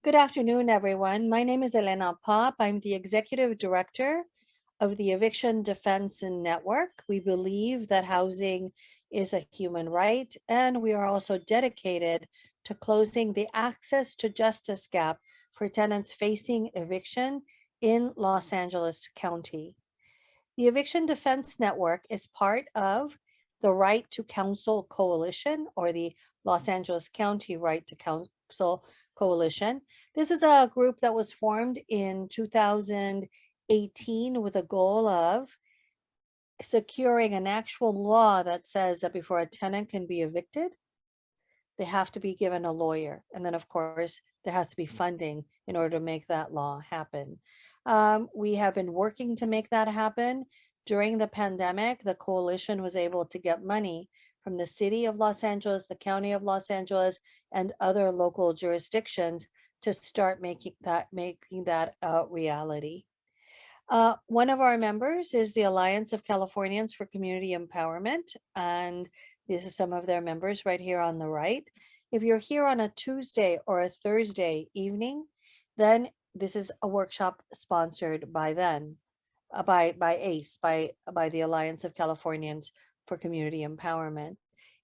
Good afternoon, everyone. My name is Elena Pop. I'm the Executive Director of the Eviction Defense Network. We believe that housing is a human right, and we are also dedicated to closing the access to justice gap for tenants facing eviction in Los Angeles County. The Eviction Defense Network is part of the Right to Counsel Coalition, or the Los Angeles County Right to Counsel Coalition. This is a group that was formed in 2018 with a goal of securing an actual law that says that before a tenant can be evicted, they have to be given a lawyer. And then, of course, there has to be funding in order to make that law happen. We have been working to make that happen. During the pandemic, the coalition was able to get money from the city of Los Angeles, the county of Los Angeles, and other local jurisdictions to start making that a reality. One of our members is the Alliance of Californians for Community Empowerment, and these are some of their members right here on the right. If you're here on a Tuesday or a Thursday evening, then this is a workshop sponsored by by ACE, by the Alliance of Californians for Community Empowerment.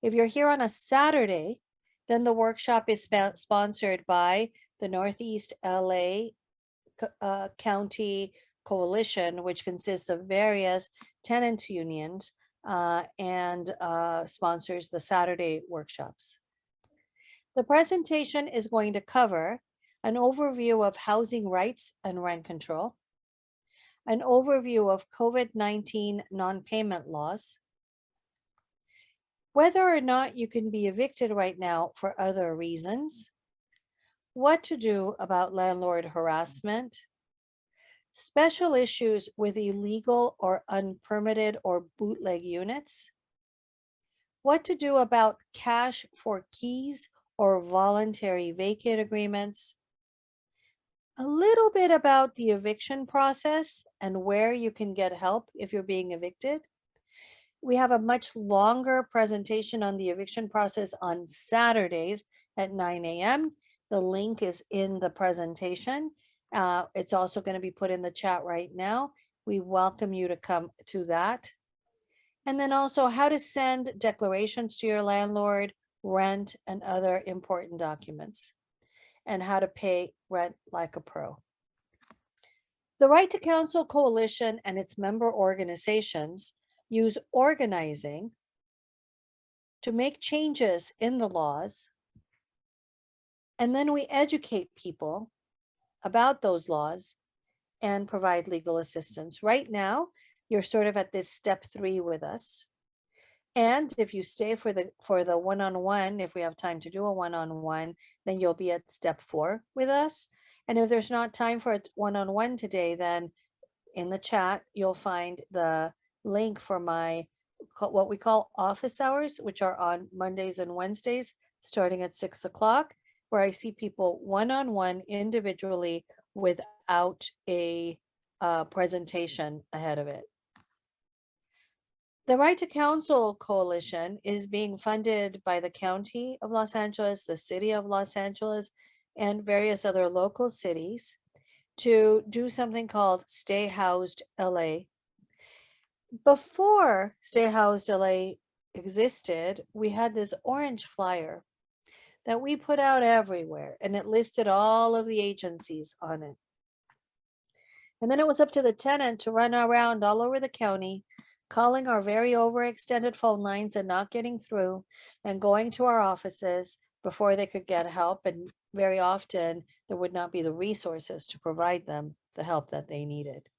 If you're here on a Saturday, then the workshop is sponsored by the Northeast LA County Coalition, which consists of various tenant unions and sponsors the Saturday workshops. The presentation is going to cover an overview of housing rights and rent control, an overview of COVID-19 non-payment laws, whether or not you can be evicted right now for other reasons, what to do about landlord harassment, special issues with illegal or unpermitted or bootleg units, what to do about cash for keys or voluntary vacate agreements, a little bit about the eviction process and where you can get help if you're being evicted. We have a much longer presentation on the eviction process on Saturdays at 9 a.m. The link is in the presentation. It's also going to be put in the chat right now. We welcome you to come to that. And then also how to send declarations to your landlord, rent, and other important documents, and how to pay rent like a pro. The Right to Counsel Coalition and its member organizations use organizing to make changes in the laws, and then we educate people about those laws and provide legal assistance. Right now, you're sort of at this step 3 with us. And if you stay for the one-on-one, if we have time to do a one-on-one, then you'll be at step 4 with us. And if there's not time for a one-on-one today, then in the chat, you'll find the link for my what we call office hours, which are on Mondays and Wednesdays, starting at 6 o'clock, where I see people one-on-one individually without a presentation ahead of it. The Right to Counsel Coalition is being funded by the County of Los Angeles, the City of Los Angeles, and various other local cities to do something called Stay Housed LA. Before Stay Housed LA existed, we had this orange flyer that we put out everywhere, and it listed all of the agencies on it. And then it was up to the tenant to run around all over the county, calling our very overextended phone lines and not getting through, and going to our offices before they could get help. And very often there would not be the resources to provide them the help that they needed.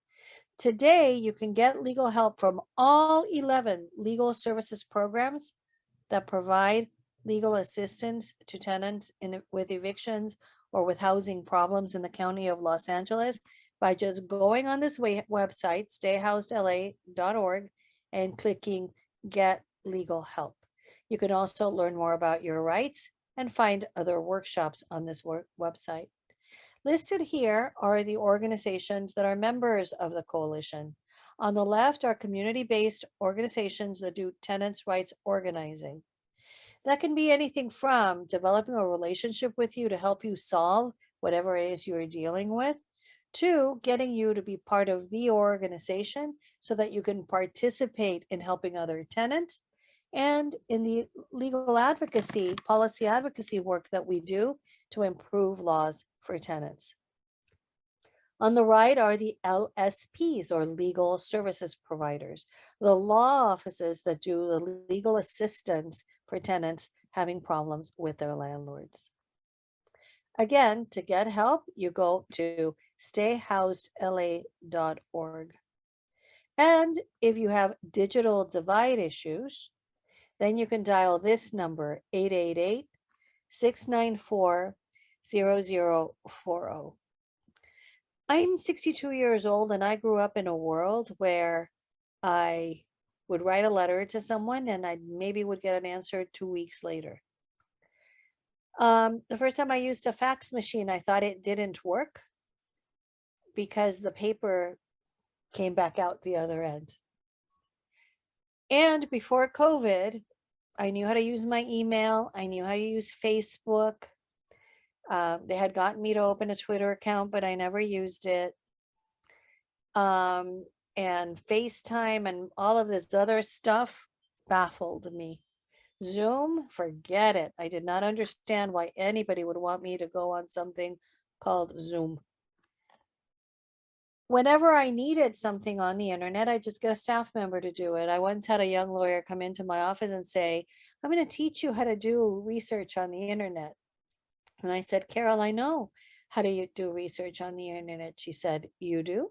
Today, you can get legal help from all 11 legal services programs that provide legal assistance to tenants with evictions or with housing problems in the county of Los Angeles by just going on this website, stayhousedla.org, and clicking Get Legal Help. You can also learn more about your rights and find other workshops on this website. Listed here are the organizations that are members of the coalition. On the left are community-based organizations that do tenants' rights organizing. That can be anything from developing a relationship with you to help you solve whatever it is you're dealing with. Two, getting you to be part of the organization so that you can participate in helping other tenants and in the legal advocacy, policy advocacy work that we do to improve laws for tenants. On the right are the LSPs, or legal services providers, the law offices that do the legal assistance for tenants having problems with their landlords. Again, to get help, you go to stayhousedla.org. And if you have digital divide issues, then you can dial this number, 888-694-0040. I'm 62 years old and I grew up in a world where I would write a letter to someone and I maybe would get an answer 2 weeks later. The first time I used a fax machine, I thought it didn't work because the paper came back out the other end. And before COVID, I knew how to use my email. I knew how to use Facebook. They had gotten me to open a Twitter account, but I never used it. And FaceTime and all of this other stuff baffled me. Zoom, forget it. I did not understand why anybody would want me to go on something called Zoom. Whenever I needed something on the internet, I just get a staff member to do it. I once had a young lawyer come into my office and say, I'm going to teach you how to do research on the internet. And I said, Carol, I know how to do research on the internet. She said, you do?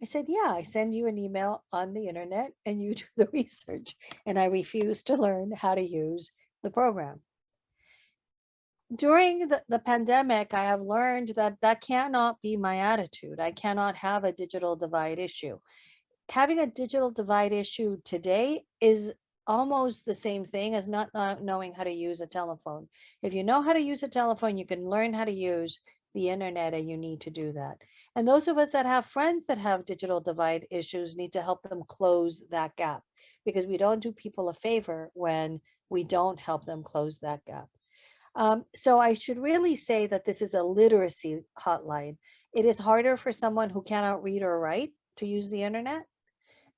I said, yeah, I send you an email on the internet and you do the research. And I refused to learn how to use the program. During the pandemic, I have learned that that cannot be my attitude. I cannot have a digital divide issue. Having a digital divide issue today is almost the same thing as not knowing how to use a telephone. If you know how to use a telephone, you can learn how to use the internet, and you need to do that. And those of us that have friends that have digital divide issues need to help them close that gap, because we don't do people a favor when we don't help them close that gap. So I should really say that this is a literacy hotline. It is harder for someone who cannot read or write to use the internet.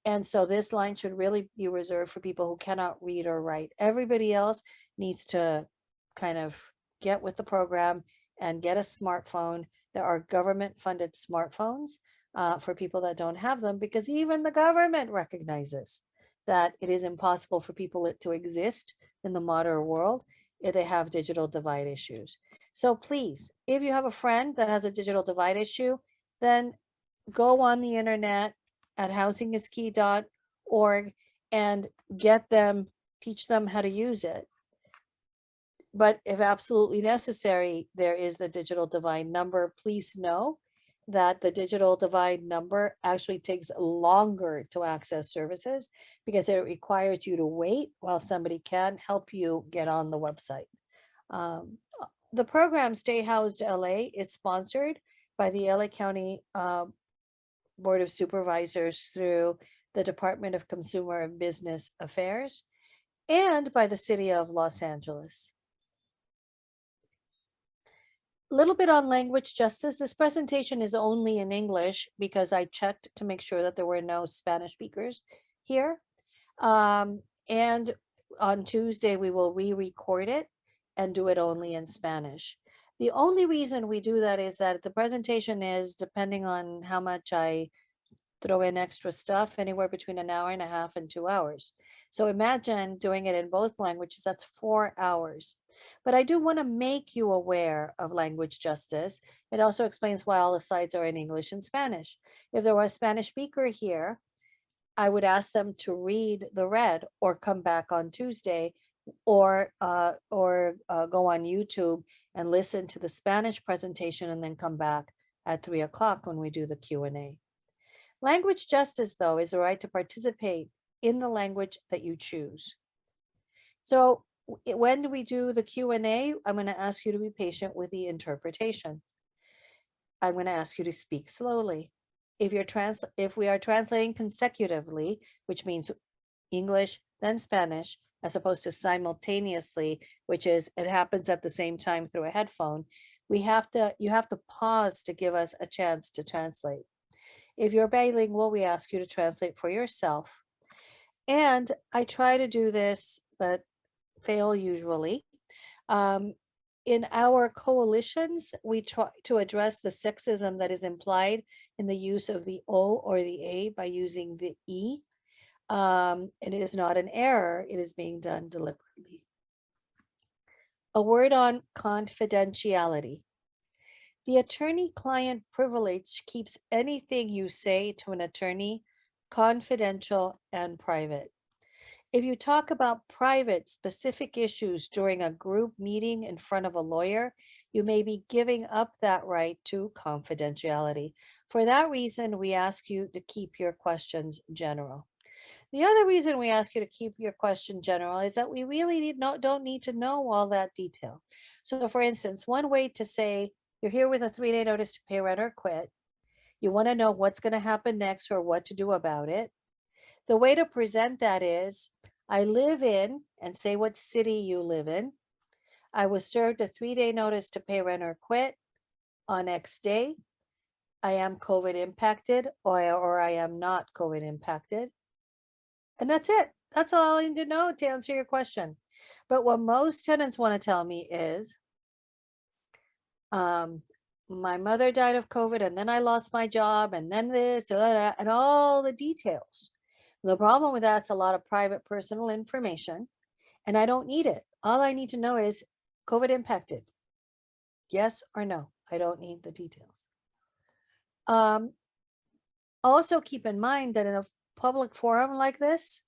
And so this line should really be reserved for people who cannot read or write. Everybody else needs to kind of get with the program and get a smartphone. There are government funded smartphones for people that don't have them, because even the government recognizes that it is impossible for people to exist in the modern world if they have digital divide issues. So please, if you have a friend that has a digital divide issue, then go on the internet at housingiskey.org and get them, teach them how to use it. But if absolutely necessary, there is the digital divide number. Please know that the digital divide number actually takes longer to access services because it requires you to wait while somebody can help you get on the website. The program Stay Housed LA is sponsored by the LA County Board of Supervisors through the Department of Consumer and Business Affairs and by the City of Los Angeles. A little bit on language justice. This presentation is only in English because I checked to make sure that there were no Spanish speakers here. And on Tuesday, we will re-record it and do it only in Spanish. The only reason we do that is that the presentation is, depending on how much I throw in extra stuff, anywhere between an hour and a half and 2 hours. So imagine doing it in both languages, that's 4 hours. But I do want to make you aware of language justice. It also explains why all the slides are in English and Spanish. If there was a Spanish speaker here, I would ask them to read the read or come back on Tuesday or go on YouTube and listen to the Spanish presentation and then come back at 3 o'clock when we do the Q&A. Language justice, though, is the right to participate in the language that you choose. So when we do the Q&A, I'm going to ask you to be patient with the interpretation. I'm going to ask you to speak slowly. If we are translating consecutively, which means English, then Spanish, as opposed to simultaneously, which is it happens at the same time through a headphone, you have to pause to give us a chance to translate. If you're bilingual, we ask you to translate for yourself. And I try to do this, but fail usually. Um, in our coalitions, we try to address the sexism that is implied in the use of the O or the A by using the E. And it is not an error, it is being done deliberately. A word on confidentiality. The attorney-client privilege keeps anything you say to an attorney confidential and private. If you talk about private, specific issues during a group meeting in front of a lawyer, you may be giving up that right to confidentiality. For that reason, we ask you to keep your questions general. The other reason we ask you to keep your question general is that we really don't need to know all that detail. So for instance, one way to say you're here with a 3-day notice to pay rent or quit, you want to know what's going to happen next or what to do about it. The way to present that is, I live in, and say what city you live in. I was served a 3-day notice to pay rent or quit on X day. I am COVID impacted or I am not COVID impacted. And that's it. That's all I need to know to answer your question. But what most tenants want to tell me is, um, my mother died of COVID and then I lost my job and then this and all the details. The problem with that's a lot of private personal information and I don't need it. All I need to know is COVID impacted. Yes or no. I don't need the details. Also keep in mind that in a public forum like this,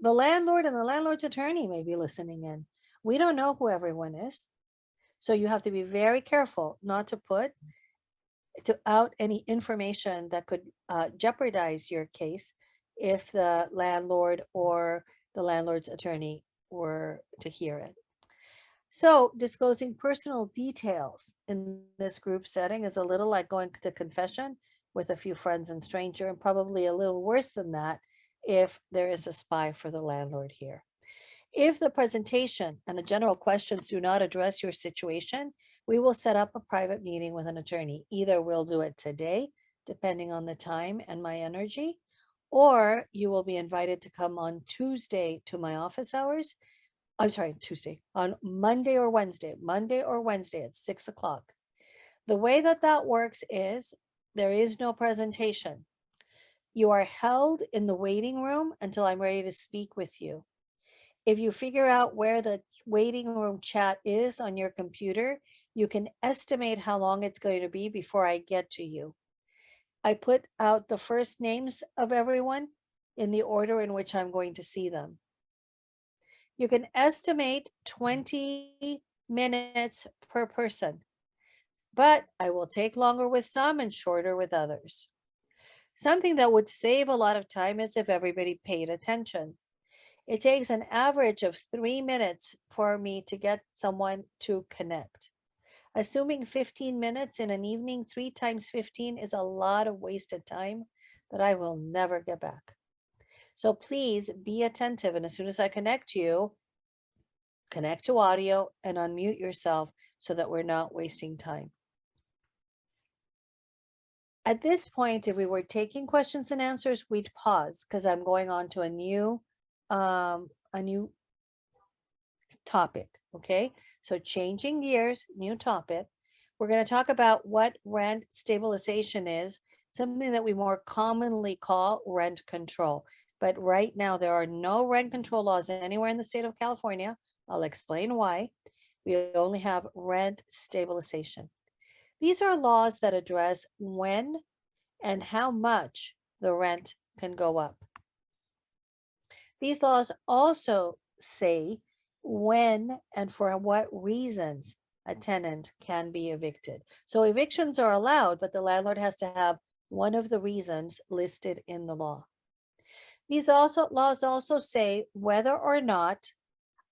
the landlord and the landlord's attorney may be listening in. We don't know who everyone is. So you have to be very careful not to put out any information that could jeopardize your case if the landlord or the landlord's attorney were to hear it. So disclosing personal details in this group setting is a little like going to confession with a few friends and stranger, and probably a little worse than that if there is a spy for the landlord here. If the presentation and the general questions do not address your situation, we will set up a private meeting with an attorney. Either we'll do it today, depending on the time and my energy, or you will be invited to come on Tuesday to my office hours. I'm sorry, Tuesday, on Monday or Wednesday at 6 o'clock. The way that works is there is no presentation. You are held in the waiting room until I'm ready to speak with you. If you figure out where the waiting room chat is on your computer, you can estimate how long it's going to be before I get to you. I put out the first names of everyone in the order in which I'm going to see them. You can estimate 20 minutes per person, but I will take longer with some and shorter with others. Something that would save a lot of time is if everybody paid attention. It takes an average of 3 minutes for me to get someone to connect. Assuming 15 minutes in an evening, 3 times 15 is a lot of wasted time that I will never get back. So please be attentive, and as soon as I connect you, connect to audio and unmute yourself so that we're not wasting time. At this point, if we were taking questions and answers, we'd pause because I'm going on to a new topic. Okay, so changing gears, new topic. We're going to talk about what rent stabilization is, something that we more commonly call rent control. But right now, there are no rent control laws anywhere in the state of California. I'll explain why. We only have rent stabilization. These are laws that address when and how much the rent can go up. These laws also say when and for what reasons a tenant can be evicted. So evictions are allowed, but the landlord has to have one of the reasons listed in the law. These laws also say whether or not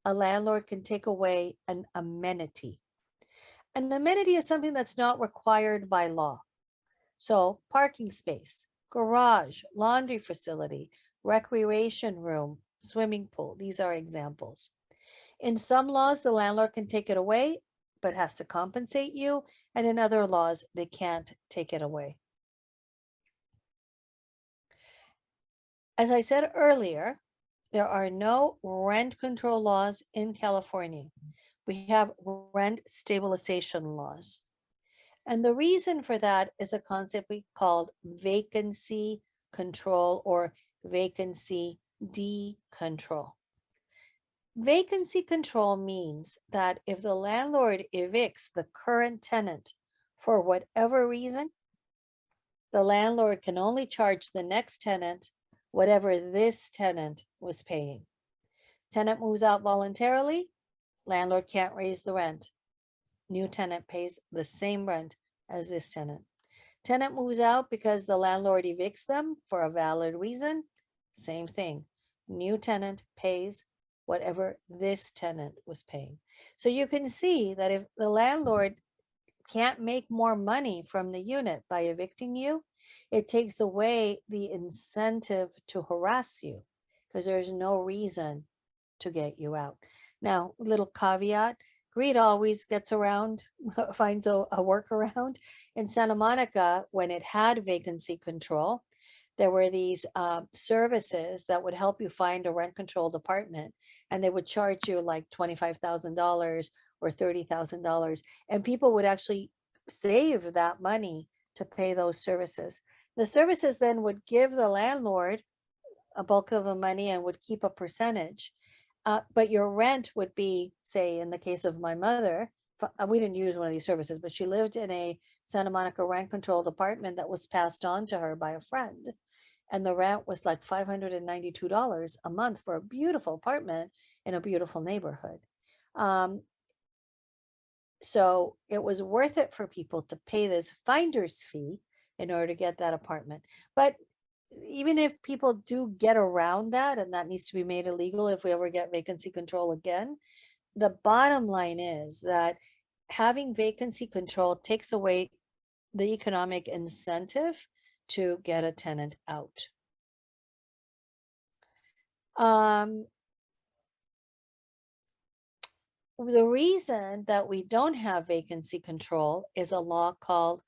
a landlord can take away an amenity. An amenity is something that's not required by law. So parking space, garage, laundry facility, recreation room, swimming pool, these are examples. In some laws, the landlord can take it away, but has to compensate you. And in other laws, they can't take it away. As I said earlier, there are no rent control laws in California. We have rent stabilization laws. And the reason for that is a concept we called vacancy control or vacancy decontrol. Vacancy control means that if the landlord evicts the current tenant for whatever reason, the landlord can only charge the next tenant whatever this tenant was paying. Tenant moves out voluntarily, landlord can't raise the rent. New tenant pays the same rent as this tenant. Tenant moves out because the landlord evicts them for a valid reason, same thing. New tenant pays whatever this tenant was paying. So you can see that if the landlord can't make more money from the unit by evicting you, it takes away the incentive to harass you because there's no reason to get you out. Now, little caveat, greed always gets around, finds a workaround. In Santa Monica, when it had vacancy control, there were these services that would help you find a rent controlled apartment, and they would charge you like $25,000 or $30,000, and people would actually save that money to pay those services. The services then would give the landlord a bulk of the money and would keep a percentage. But your rent would be, say, in the case of my mother, we didn't use one of these services, but she lived in a Santa Monica rent controlled apartment that was passed on to her by a friend. And the rent was like $592 a month for a beautiful apartment in a beautiful neighborhood. So it was worth it for people to pay this finder's fee in order to get that apartment. But even if people do get around that, and that needs to be made illegal if we ever get vacancy control again, the bottom line is that having vacancy control takes away the economic incentive to get a tenant out. The reason that we don't have vacancy control is a law called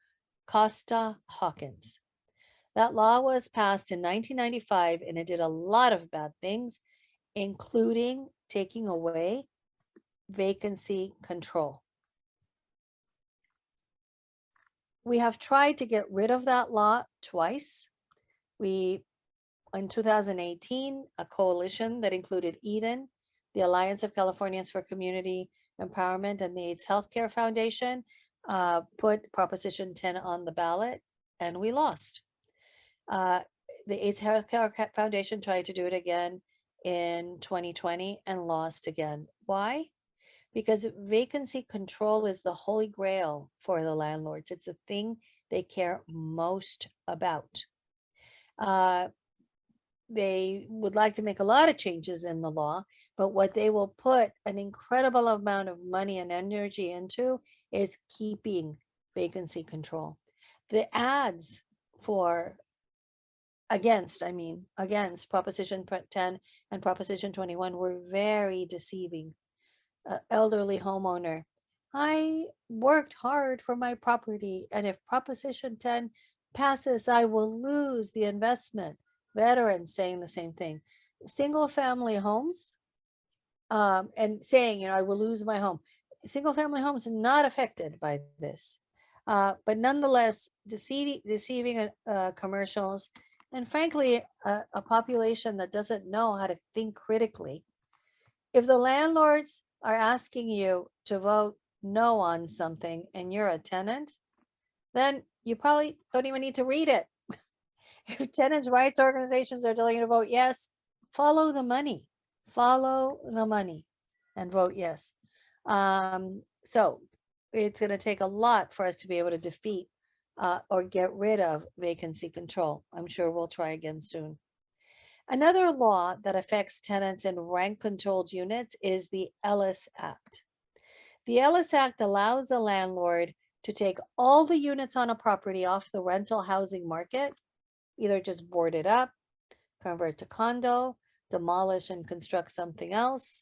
Costa-Hawkins. That law was passed in 1995 and it did a lot of bad things, including taking away vacancy control. We have tried to get rid of that law twice. In 2018, a coalition that included EDN, the Alliance of Californians for Community Empowerment, and the AIDS Healthcare Foundation put Proposition 10 on the ballot, and we lost. The AIDS Healthcare Foundation tried to do it again in 2020 and lost again. Why? Because vacancy control is the holy grail for the landlords. It's the thing they care most about. They would like to make a lot of changes in the law, but what they will put an incredible amount of money and energy into is keeping vacancy control. The ads for against Proposition 10 and Proposition 21 were very deceiving. Elderly homeowner, I worked hard for my property, and if Proposition 10 passes, I will lose the investment. Veterans saying the same thing. Single family homes, and saying, I will lose my home. Single family homes are not affected by this. But nonetheless, deceiving commercials, and frankly, a population that doesn't know how to think critically. If the landlords are asking you to vote no on something and you're a tenant, then you probably don't even need to read it. If tenants' rights organizations are telling you to vote yes, follow the money. Follow the money and vote yes. So it's going to take a lot for us to be able to defeat or get rid of vacancy control. I'm sure we'll try again soon. Another law that affects tenants in rent-controlled units is the Ellis Act. The Ellis Act allows the landlord to take all the units on a property off the rental housing market, either just board it up, convert to condo, demolish and construct something else,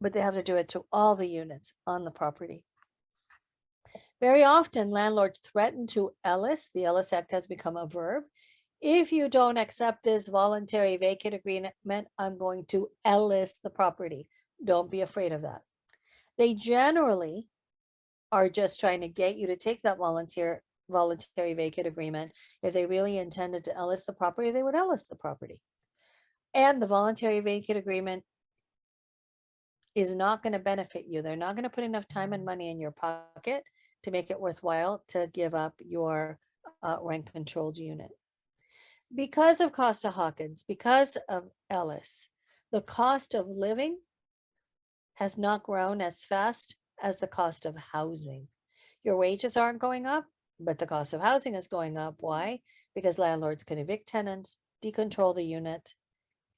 but they have to do it to all the units on the property. Very often, landlords threaten to Ellis. The Ellis Act has become a verb. If you don't accept this voluntary vacate agreement, I'm going to Ellis the property. Don't be afraid of that. They generally are just trying to get you to take that voluntary vacate agreement. If they really intended to Ellis the property, they would Ellis the property. And the voluntary vacate agreement is not going to benefit you. They're not going to put enough time and money in your pocket to make it worthwhile to give up your rent controlled unit. Because of Costa-Hawkins, because of Ellis, the cost of living has not grown as fast as the cost of housing. Your wages aren't going up, but the cost of housing is going up. Why? Because landlords can evict tenants, decontrol the unit,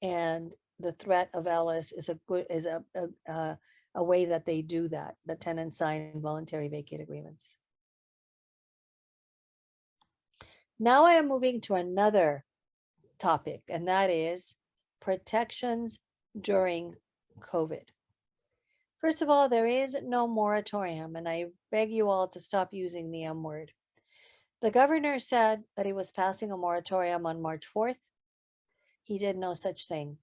and the threat of Ellis is a way that they do that. The tenants sign voluntary vacate agreements. Now I am moving to another topic, and that is protections during COVID. First of all, there is no moratorium, and I beg you all to stop using the M word. The governor said that he was passing a moratorium on March 4th. He did no such thing.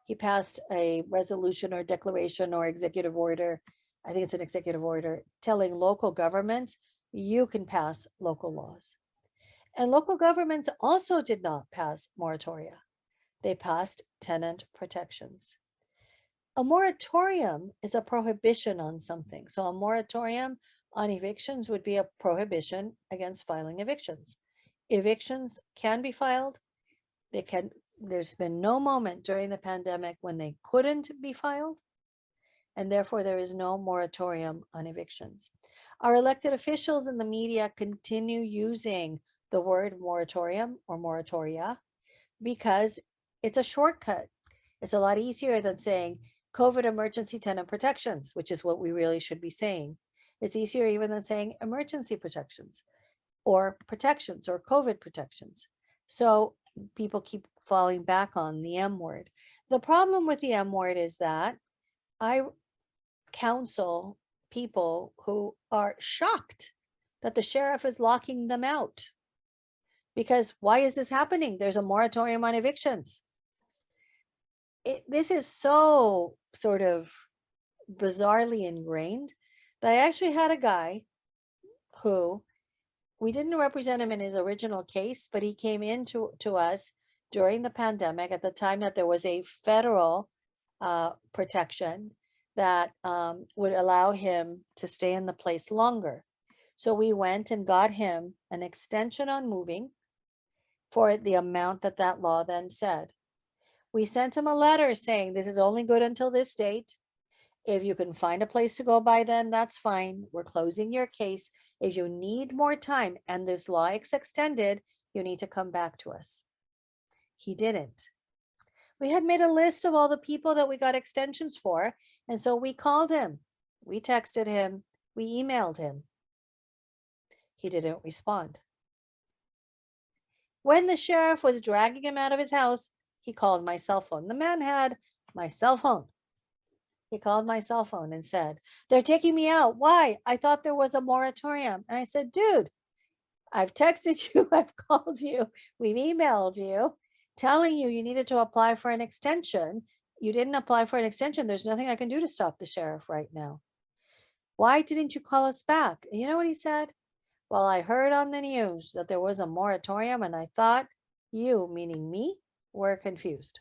He passed a resolution or declaration or executive order, I think it's an executive order, telling local governments you can pass local laws. And local governments also did not pass moratoria. They passed tenant protections. A moratorium is a prohibition on something. So a moratorium on evictions would be a prohibition against filing evictions. Evictions can be filed. There's been no moment during the pandemic when they couldn't be filed, and therefore there is no moratorium on evictions. Our elected officials in the media continue using the word moratorium or moratoria because it's a shortcut. It's a lot easier than saying COVID emergency tenant protections, which is what we really should be saying. It's easier even than saying emergency protections or COVID protections. So people keep falling back on the M word. The problem with the M word is that I counsel people who are shocked that the sheriff is locking them out. Because why is this happening? There's a moratorium on evictions. This is so sort of bizarrely ingrained that I actually had a guy who, we didn't represent him in his original case, but he came in to us during the pandemic at the time that there was a federal protection that would allow him to stay in the place longer. So we went and got him an extension on moving for the amount that that law then said. We sent him a letter saying this is only good until this date. If you can find a place to go by then, that's fine. We're closing your case. If you need more time and this law is extended, you need to come back to us. He didn't. We had made a list of all the people that we got extensions for, and so we called him, we texted him, we emailed him. He didn't respond. When the sheriff was dragging him out of his house, he called my cell phone. The man had my cell phone. He called my cell phone and said, they're taking me out. Why? I thought there was a moratorium. And I said, dude, I've texted you, I've called you, we've emailed you, telling you you needed to apply for an extension. You didn't apply for an extension. There's nothing I can do to stop the sheriff right now. Why didn't you call us back? And you know what he said? Well, I heard on the news that there was a moratorium and I thought you, meaning me, were confused.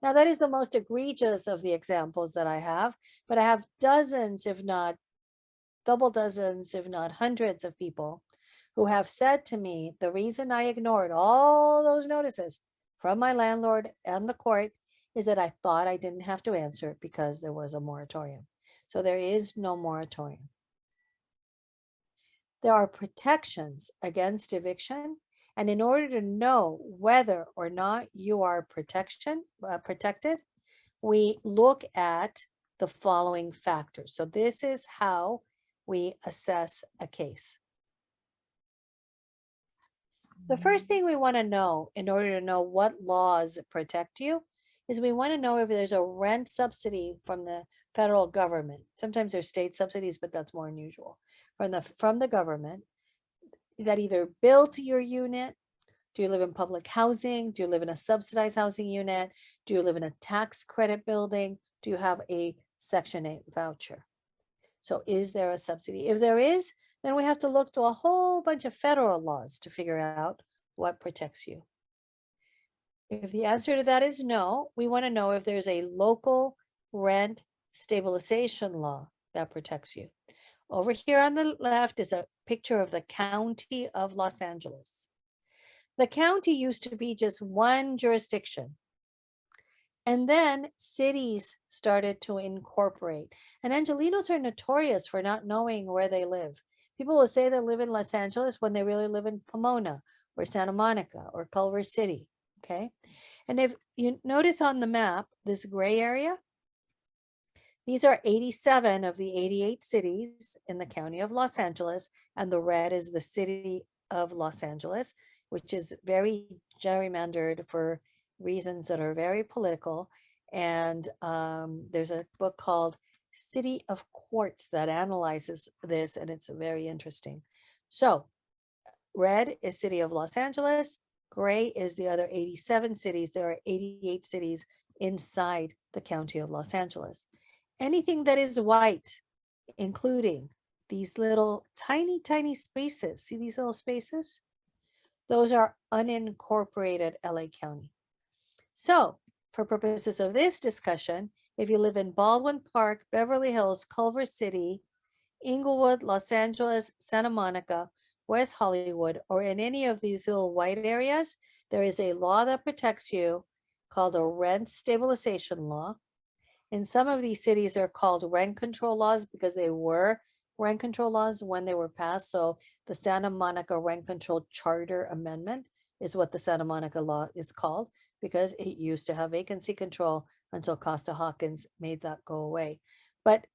Now, that is the most egregious of the examples that I have, but I have dozens, if not double dozens, if not hundreds of people who have said to me, the reason I ignored all those notices from my landlord and the court is that I thought I didn't have to answer it because there was a moratorium. So there is no moratorium. There are protections against eviction. And in order to know whether or not you are protected, we look at the following factors. So this is how we assess a case. The first thing we want to know in order to know what laws protect you is we want to know if there's a rent subsidy from the federal government. Sometimes there's state subsidies, but that's more unusual. From the government that either built your unit. Do you live in public housing? Do you live in a subsidized housing unit? Do you live in a tax credit building? Do you have a Section 8 voucher? So is there a subsidy? If there is, then we have to look to a whole bunch of federal laws to figure out what protects you. If the answer to that is no, we want to know if there's a local rent stabilization law that protects you. Over here on the left is a picture of the county of Los Angeles. The county used to be just one jurisdiction. And then cities started to incorporate. And Angelinos are notorious for not knowing where they live. People will say they live in Los Angeles when they really live in Pomona or Santa Monica or Culver City. Okay. And if you notice on the map, this gray area, these are 87 of the 88 cities in the county of Los Angeles. And the red is the city of Los Angeles, which is very gerrymandered for reasons that are very political. And there's a book called City of Quartz that analyzes this, and it's very interesting. So red is city of Los Angeles, gray is the other 87 cities. There are 88 cities inside the county of Los Angeles. Anything that is white, including these little tiny, tiny spaces, see these little spaces? Those are unincorporated LA County. So for purposes of this discussion, if you live in Baldwin Park, Beverly Hills, Culver City, Inglewood, Los Angeles, Santa Monica, West Hollywood, or in any of these little white areas, there is a law that protects you called a rent stabilization law. In some of these cities are called rent control laws because they were rent control laws when they were passed. So the Santa Monica Rent Control Charter Amendment is what the Santa Monica law is called because it used to have vacancy control until Costa-Hawkins made that go away. But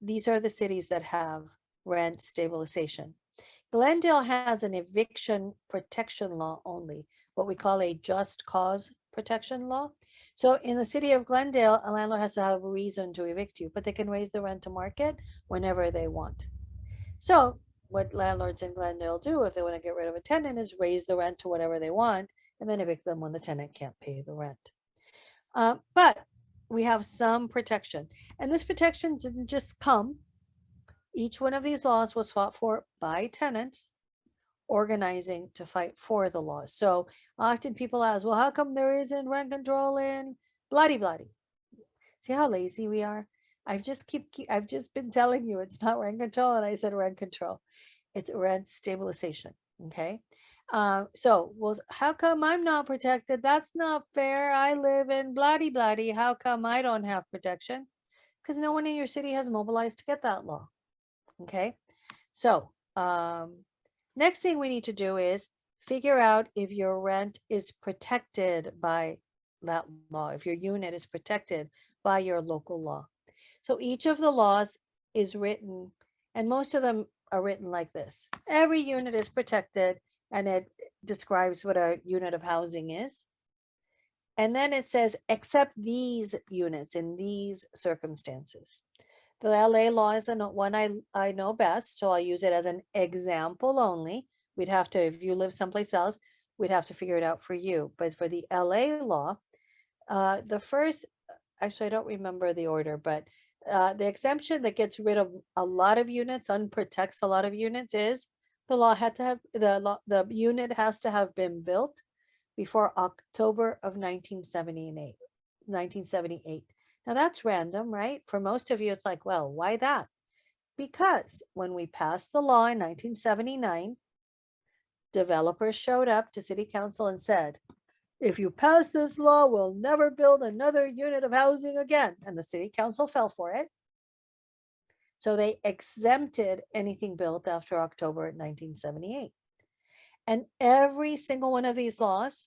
these are the cities that have rent stabilization. Glendale has an eviction protection law only, what we call a just cause protection law. So in the city of Glendale, a landlord has to have a reason to evict you, but they can raise the rent to market whenever they want. So what landlords in Glendale do if they want to get rid of a tenant is raise the rent to whatever they want and then evict them when the tenant can't pay the rent. But we have some protection, and this protection didn't just come. Each one of these laws was fought for by tenants organizing to fight for the laws. So often people ask, well, how come there isn't rent control in bloody bloody? See how lazy we are? I've just been telling you it's not rent control, and I said rent control. It's rent stabilization. Okay. So, well, how come I'm not protected? That's not fair. I live in bloody bloody. How come I don't have protection? Because no one in your city has mobilized to get that law. Okay. So, next thing we need to do is figure out if your rent is protected by that law, if your unit is protected by your local law. So each of the laws is written, and most of them are written like this. Every unit is protected, and it describes what a unit of housing is. And then it says, except these units in these circumstances. The LA law is the one I know best, so I'll use it as an example only. We'd have to, if you live someplace else, we'd have to figure it out for you. But for the LA law, the first, actually, I don't remember the order, but the exemption that gets rid of a lot of units, unprotects a lot of units, is the law had to have, the unit has to have been built before October of 1978. Now that's random, right? For most of you, it's like, well, why that? Because when we passed the law in 1979, developers showed up to city council and said, if you pass this law, we'll never build another unit of housing again. And the city council fell for it. So they exempted anything built after October 1978. And every single one of these laws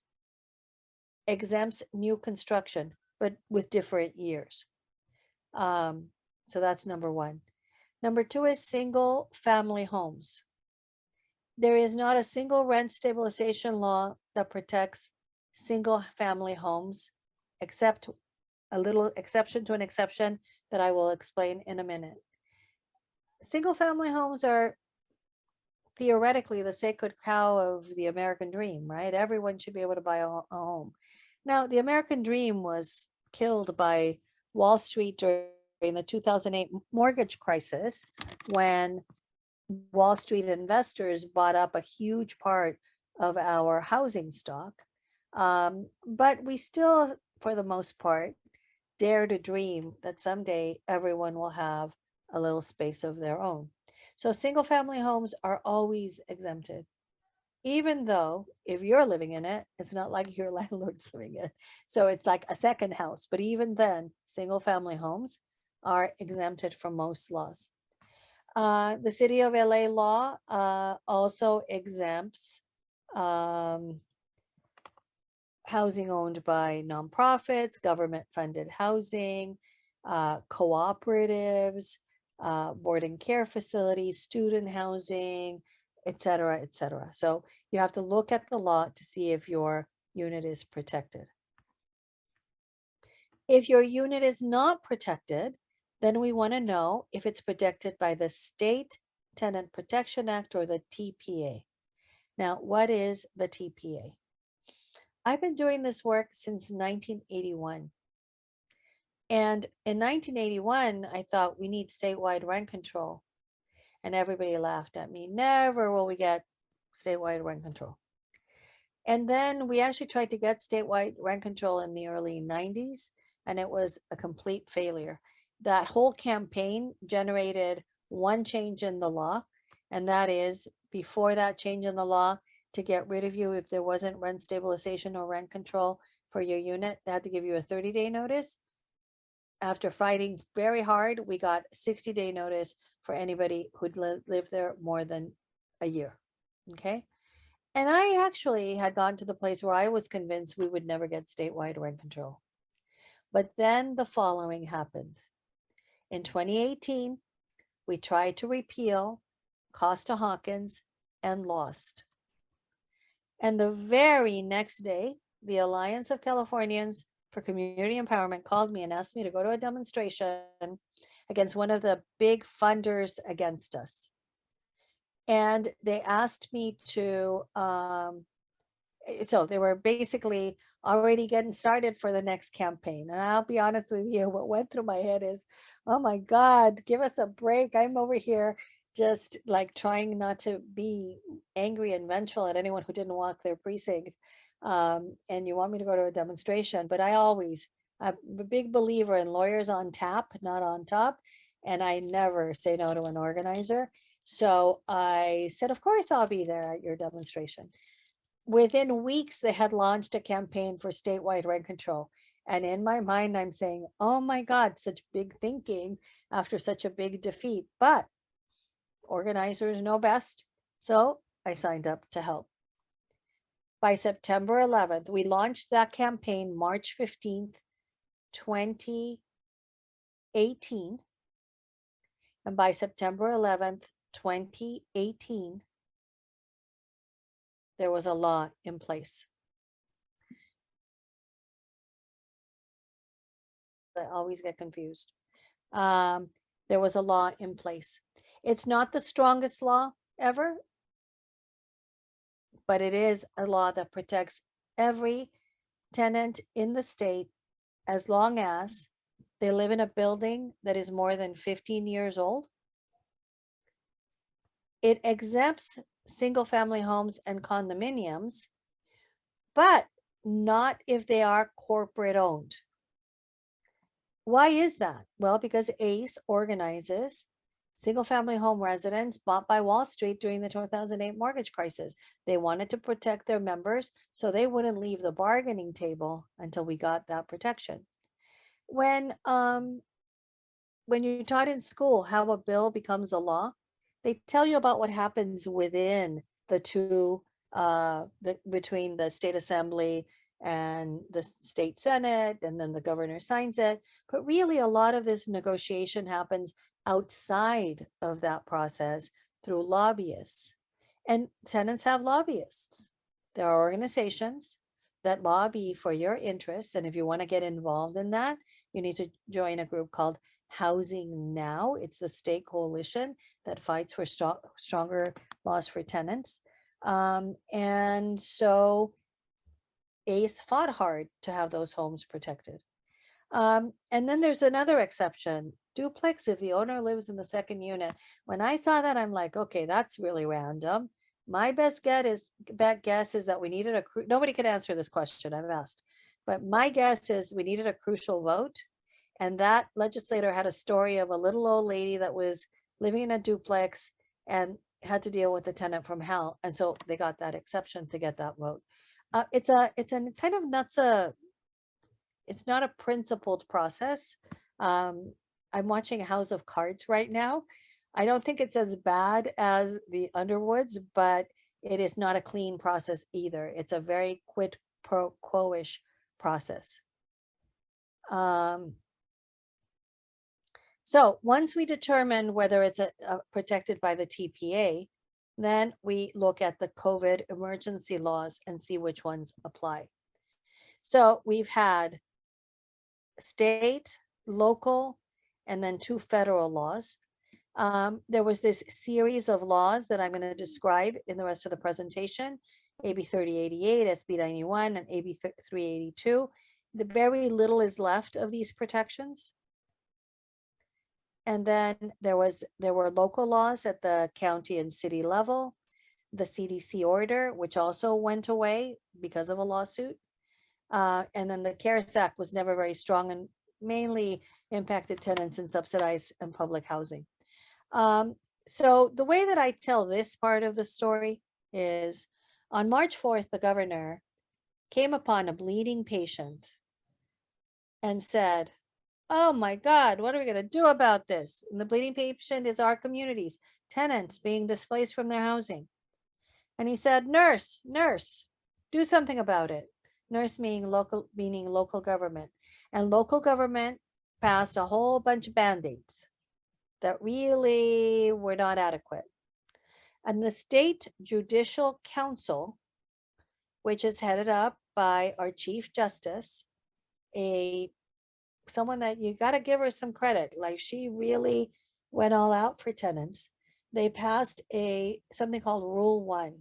exempts new construction, but with different years. So that's number one. Number two is single family homes. There is not a single rent stabilization law that protects single family homes, except a little exception to an exception that I will explain in a minute. Single family homes are theoretically the sacred cow of the American dream, right? Everyone should be able to buy a home. Now, the American dream was killed by Wall Street during the 2008 mortgage crisis when Wall Street investors bought up a huge part of our housing stock. But we still, for the most part, dare to dream that someday everyone will have a little space of their own. So single family homes are always exempted, even though if you're living in it, it's not like your landlord's living in it. So it's like a second house. But even then, single family homes are exempted from most laws. The City of LA law also exempts housing owned by nonprofits, government-funded housing, cooperatives, board and care facilities, student housing, et cetera, et cetera. So you have to look at the law to see if your unit is protected. If your unit is not protected, then we want to know if it's protected by the State Tenant Protection Act or the TPA. Now, what is the TPA? I've been doing this work since 1981. And in 1981, I thought we need statewide rent control. And everybody laughed at me. Never will we get statewide rent control. And then we actually tried to get statewide rent control in the early 90s, and it was a complete failure. That whole campaign generated one change in the law, and that is before that change in the law, to get rid of you if there wasn't rent stabilization or rent control for your unit, they had to give you a 30-day notice. After fighting very hard, we got 60-day notice for anybody who'd lived there more than a year. Okay. And I actually had gotten to the place where I was convinced we would never get statewide rent control. But then the following happened. In 2018, we tried to repeal Costa-Hawkins and lost. And the very next day, the Alliance of Californians for Community Empowerment called me and asked me to go to a demonstration against one of the big funders against us. And they asked me to, so they were basically already getting started for the next campaign. And I'll be honest with you, what went through my head is, oh my God, give us a break. I'm over here just like trying not to be angry and vengeful at anyone who didn't walk their precinct. And you want me to go to a demonstration, but I'm a big believer in lawyers on tap, not on top. And I never say no to an organizer. So I said, of course I'll be there at your demonstration. Within weeks, they had launched a campaign for statewide rent control. And in my mind, I'm saying, oh my God, such big thinking after such a big defeat. But organizers know best. So I signed up to help. By September 11th, we launched that campaign March 15th, 2018. And by September 11th, 2018, there was a law in place. I always get confused. There was a law in place. It's not the strongest law ever, but it is a law that protects every tenant in the state as long as they live in a building that is more than 15 years old. It exempts single-family homes and condominiums, but not if they are corporate owned. Why is that? Well, because ACE organizes single-family home residents bought by Wall Street during the 2008 mortgage crisis. They wanted to protect their members so they wouldn't leave the bargaining table until we got that protection. When you're taught in school how a bill becomes a law, they tell you about what happens within the two, between the state assembly and the state senate, and then the governor signs it. But really, a lot of this negotiation happens outside of that process through lobbyists. And tenants have lobbyists. There are organizations that lobby for your interests. And if you want to get involved in that, you need to join a group called Housing Now. It's the state coalition that fights for stronger laws for tenants. And so ACE fought hard to have those homes protected. And then there's another exception, duplex if the owner lives in the second unit. When I saw that, I'm like, okay, that's really random. My best guess is that we needed nobody could answer this question, I've asked, but my guess is we needed a crucial vote. And that legislator had a story of a little old lady that was living in a duplex and had to deal with the tenant from hell. And so they got that exception to get that vote. It's a kind of nuts, it's not a principled process. I'm watching House of Cards right now. I don't think it's as bad as the Underwoods, but it is not a clean process either. It's a very quid pro quo-ish process. So once we determine whether it's protected by the TPA, then we look at the COVID emergency laws and see which ones apply. So we've had state, local, and then 2 federal laws. There was this series of laws that I'm going to describe in the rest of the presentation, AB 3088, SB 91, and AB 382. The very little is left of these protections. And then there were local laws at the county and city level, the CDC order, which also went away because of a lawsuit. And then the CARES Act was never very strong and mainly impacted tenants in subsidized and public housing. So the way that I tell this part of the story is on March 4th, the governor came upon a bleeding patient and said, oh my God, what are we going to do about this? And the bleeding patient is our communities, tenants being displaced from their housing. And he said, nurse, do something about it. Nurse meaning local government. And local government passed a whole bunch of band-aids that really were not adequate. And the state judicial council, which is headed up by our chief justice, someone that you got to give her some credit, like she really went all out for tenants. They passed something called Rule 1.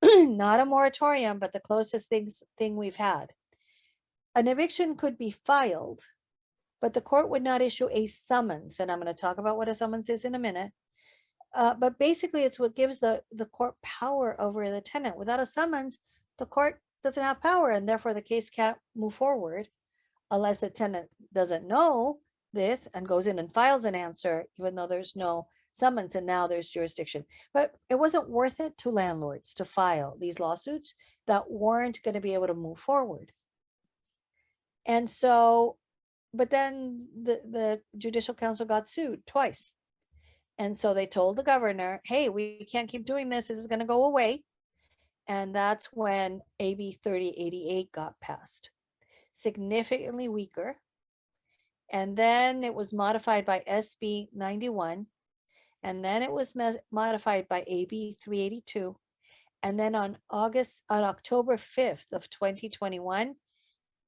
Not a moratorium, but the closest thing we've had. An eviction could be filed, but the court would not issue a summons. And I'm going to talk about what a summons is in a minute. But basically, it's what gives the court power over the tenant. Without a summons, the court doesn't have power, and therefore the case can't move forward unless the tenant doesn't know this and goes in and files an answer, even though there's no summons and now there's jurisdiction. But it wasn't worth it to landlords to file these lawsuits that weren't going to be able to move forward. And so, but then the Judicial Council got sued twice. And so they told the governor, hey, we can't keep doing this. This is going to go away. And that's when AB 3088 got passed. Significantly weaker. And then it was modified by SB 91. And then it was modified by AB 382. And then on October 5th of 2021,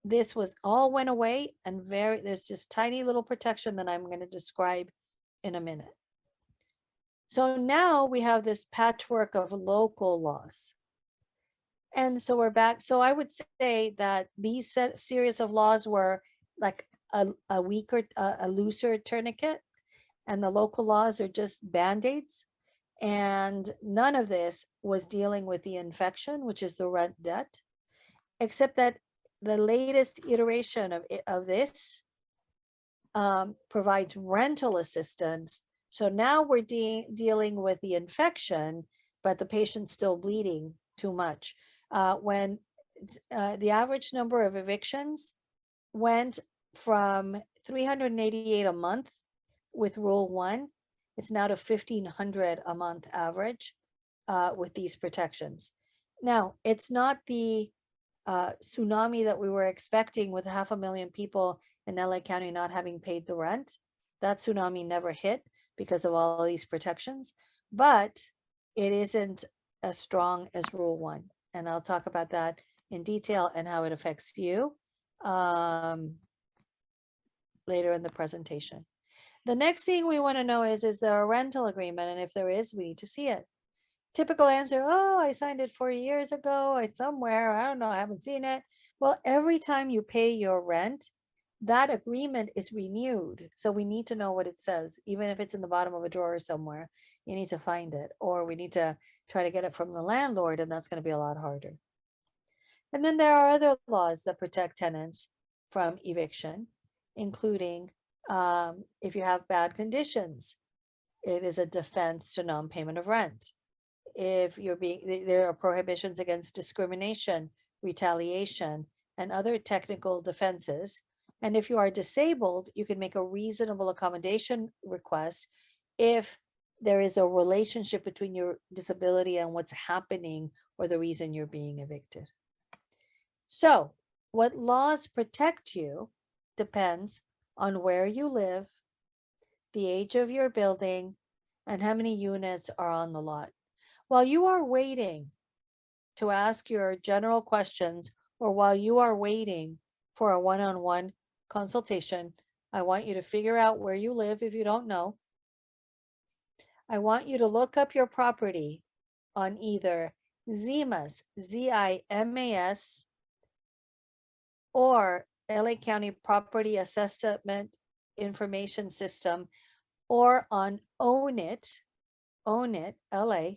this was all went away, and there's just tiny little protection that I'm going to describe in a minute. So now we have this patchwork of local laws. And so we're back. So I would say that these series of laws were like a weaker, a looser tourniquet, and the local laws are just band-aids. And none of this was dealing with the infection, which is the rent debt, except that the latest iteration of this provides rental assistance. So now we're dealing with the infection, but the patient's still bleeding too much. When the average number of evictions went from 388 a month with Rule 1, it's now to 1,500 a month average with these protections. Now, it's not the tsunami that we were expecting with 500,000 people in LA County not having paid the rent. That tsunami never hit because of all of these protections, but it isn't as strong as Rule 1. And I'll talk about that in detail and how it affects you. later in the presentation. The next thing we want to know is there a rental agreement? And if there is, we need to see it. Typical answer, oh, I signed it 40 years ago. It's somewhere. I don't know. I haven't seen it. Well, every time you pay your rent, that agreement is renewed. So we need to know what it says, even if it's in the bottom of a drawer somewhere. You need to find it, or we need to try to get it from the landlord, and that's going to be a lot harder. And then there are other laws that protect tenants from eviction, including if you have bad conditions, it is a defense to non-payment of rent. If there are prohibitions against discrimination, retaliation, and other technical defenses. And if you are disabled, you can make a reasonable accommodation request if there is a relationship between your disability and what's happening or the reason you're being evicted. So what laws protect you depends on where you live, the age of your building, and how many units are on the lot. While you are waiting to ask your general questions, or while you are waiting for a one-on-one consultation, I want you to figure out where you live if you don't know. I want you to look up your property on either ZIMAS, ZIMAS, or LA County Property Assessment Information System, or on Own It, LA,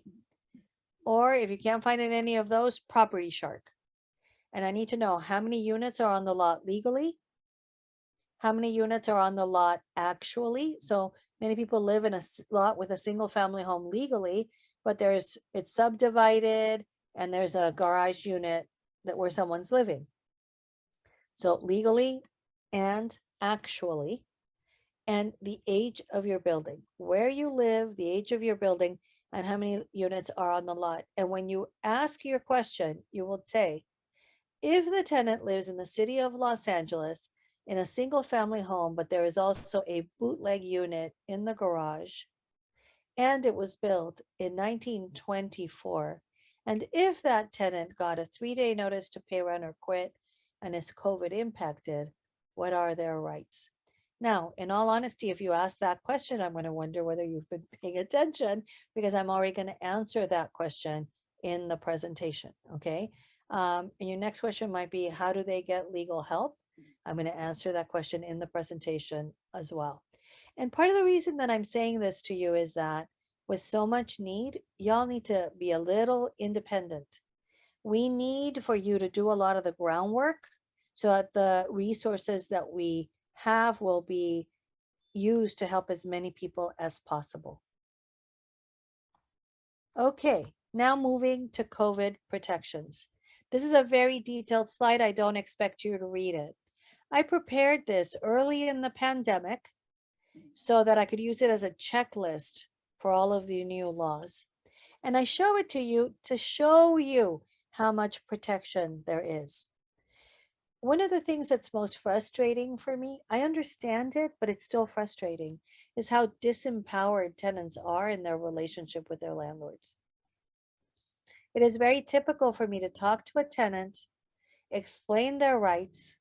or if you can't find it in any of those, Property Shark. And I need to know how many units are on the lot legally, how many units are on the lot actually. So many people live in a lot with a single family home legally, but it's subdivided and there's a garage unit where someone's living. So legally and actually, and the age of your building, where you live, the age of your building, and how many units are on the lot. And when you ask your question, you will say, if the tenant lives in the city of Los Angeles in a single family home, but there is also a bootleg unit in the garage, and it was built in 1924, and if that tenant got a 3-day notice to pay rent or quit and is COVID impacted, what are their rights? Now, in all honesty, if you ask that question, I'm going to wonder whether you've been paying attention, because I'm already going to answer that question in the presentation, okay? And your next question might be, how do they get legal help? I'm going to answer that question in the presentation as well. And part of the reason that I'm saying this to you is that with so much need, y'all need to be a little independent. We need for you to do a lot of the groundwork so that the resources that we have will be used to help as many people as possible. Okay, now moving to COVID protections. This is a very detailed slide. I don't expect you to read it. I prepared this early in the pandemic so that I could use it as a checklist for all of the new laws. And I show it to you to show you how much protection there is. One of the things that's most frustrating for me, I understand it, but it's still frustrating, is how disempowered tenants are in their relationship with their landlords. It is very typical for me to talk to a tenant, explain their rights,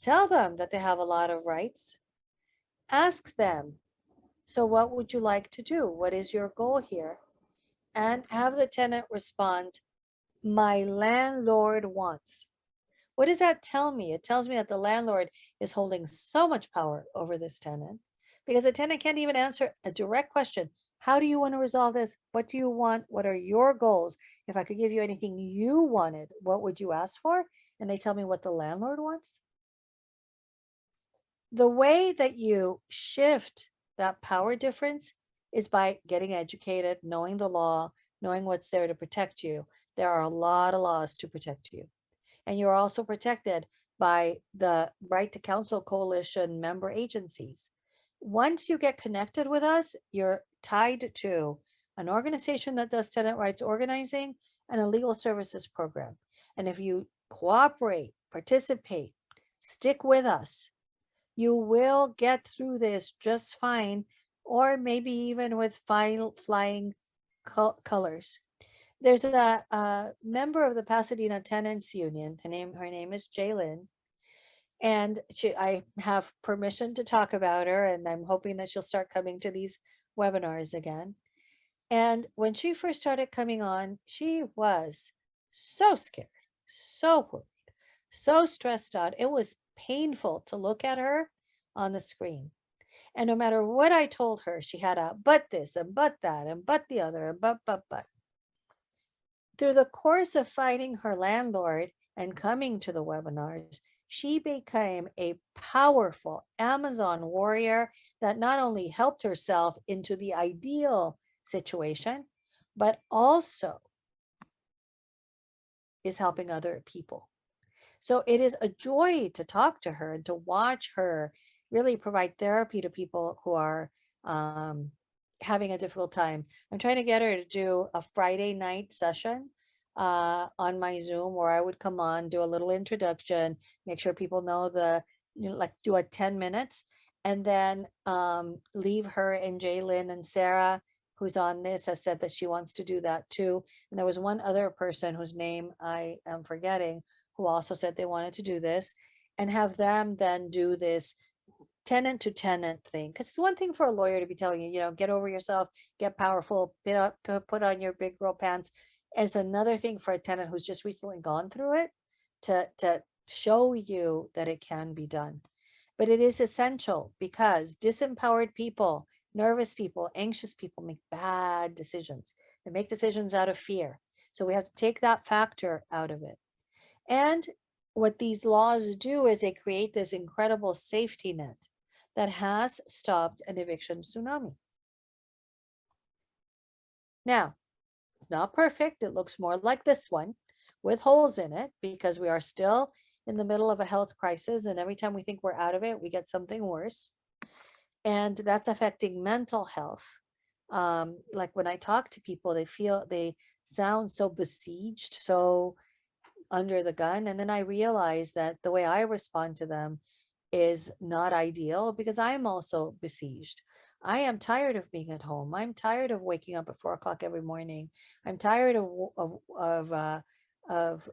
tell them that they have a lot of rights, ask them, so what would you like to do? What is your goal here? And have the tenant respond, my landlord wants. What does that tell me? It tells me that the landlord is holding so much power over this tenant, because the tenant can't even answer a direct question. How do you want to resolve this? What do you want? What are your goals? If I could give you anything you wanted, what would you ask for? And they tell me what the landlord wants. The way that you shift that power difference is by getting educated, knowing the law, knowing what's there to protect you. There are a lot of laws to protect you. And you're also protected by the Right to Counsel Coalition member agencies. Once you get connected with us, you're tied to an organization that does tenant rights organizing and a legal services program. And if you cooperate, participate, stick with us, you will get through this just fine, or maybe even with flying colors. There's a member of the Pasadena Tenants Union. Her name is Jaylyn, And I have permission to talk about her, and I'm hoping that she'll start coming to these webinars again. And when she first started coming on, she was so scared, so worried, so stressed out. It was painful to look at her on the screen. And no matter what I told her, she had a but this and but that and but the other and but. Through the course of fighting her landlord and coming to the webinars, she became a powerful Amazon warrior that not only helped herself into the ideal situation, but also is helping other people. So it is a joy to talk to her and to watch her really provide therapy to people who are having a difficult time. I'm trying to get her to do a Friday night session on my Zoom where I would come on, do a little introduction, make sure people know like do a 10 minutes, and then leave her and Jaylyn and Sarah, who's on this, has said that she wants to do that too. And there was one other person whose name I am forgetting who also said they wanted to do this, and have them then do this tenant to tenant thing. Because it's one thing for a lawyer to be telling you, get over yourself, get powerful, put on your big girl pants. It's another thing for a tenant who's just recently gone through it to show you that it can be done. But it is essential because disempowered people, nervous people, anxious people make bad decisions. They make decisions out of fear. So we have to take that factor out of it. And what these laws do is they create this incredible safety net that has stopped an eviction tsunami. Now, it's not perfect. It looks more like this one with holes in it because we are still in the middle of a health crisis. And every time we think we're out of it, we get something worse. And that's affecting mental health. Like when I talk to people, they sound so besieged, so under the gun. And then I realize that the way I respond to them is not ideal because I'm also besieged. I am tired of being at home. I'm tired of waking up at 4 o'clock every morning. I'm tired of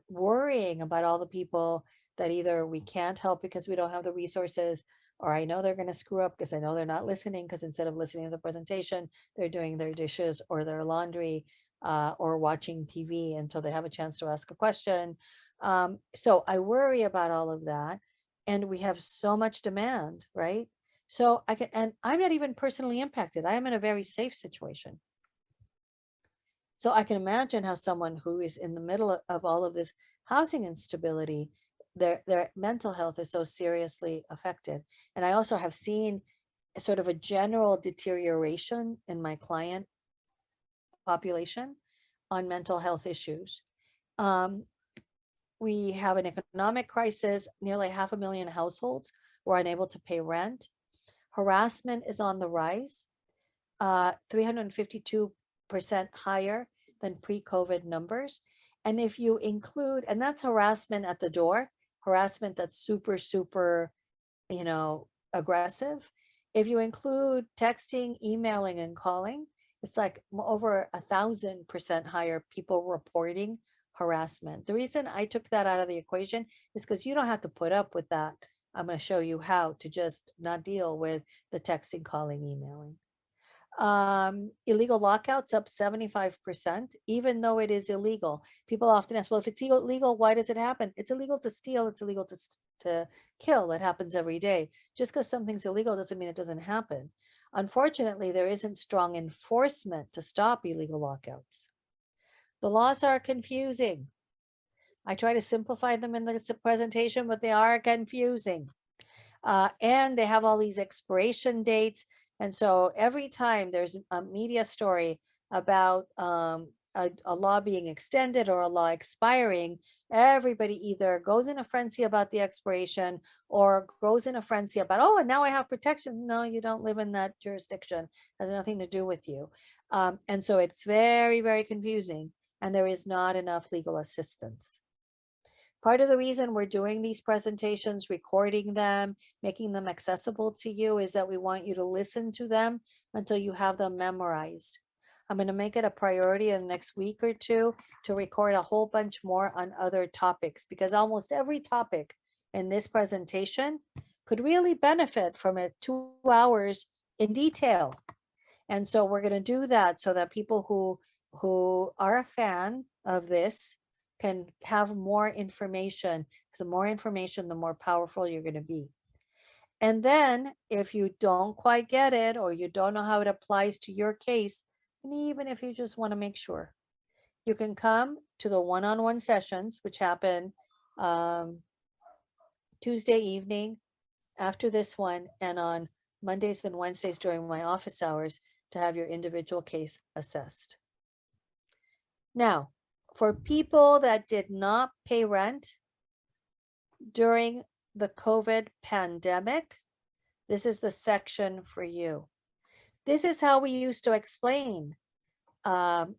worrying about all the people that either we can't help because we don't have the resources, or I know they're going to screw up because I know they're not listening because instead of listening to the presentation, they're doing their dishes or their laundry or watching TV until they have a chance to ask a question. So I worry about all of that. And we have so much demand, right? So and I'm not even personally impacted. I am in a very safe situation. So I can imagine how someone who is in the middle of all of this housing instability, their mental health is so seriously affected. And I also have seen sort of a general deterioration in my client population on mental health issues. We have an economic crisis. Nearly 500,000 households were unable to pay rent. Harassment is on the rise, 352% higher than pre-COVID numbers. And if you include, and that's harassment at the door, harassment that's super, super, aggressive. If you include texting, emailing, and calling, it's like over 1,000% higher people reporting harassment. The reason I took that out of the equation is because you don't have to put up with that. I'm going to show you how to just not deal with the texting, calling, emailing. Illegal lockouts up 75%, even though it is illegal. People often ask, well, if it's illegal, why does it happen? It's illegal to steal. It's illegal to kill. It happens every day. Just because something's illegal doesn't mean it doesn't happen. Unfortunately, there isn't strong enforcement to stop illegal lockouts. The laws are confusing. I try to simplify them in the presentation, but they are confusing. And they have all these expiration dates. And so every time there's a media story about a law being extended or a law expiring, everybody either goes in a frenzy about the expiration or goes in a frenzy about, oh, and now I have protections. No, you don't live in that jurisdiction. It has nothing to do with you. And so it's very, very confusing. And there is not enough legal assistance. Part of the reason we're doing these presentations, recording them, making them accessible to you is that we want you to listen to them until you have them memorized. I'm going to make it a priority in the next week or two to record a whole bunch more on other topics because almost every topic in this presentation could really benefit from it 2 hours in detail. And so we're going to do that so that people who are a fan of this can have more information, because the more information, the more powerful you're going to be. And then if you don't quite get it, or you don't know how it applies to your case, and even if you just want to make sure, you can come to the one-on-one sessions, which happen Tuesday evening after this one, and on Mondays and Wednesdays during my office hours, to have your individual case assessed. Now, for people that did not pay rent during the COVID pandemic, this is the section for you. This is how we used to explain AB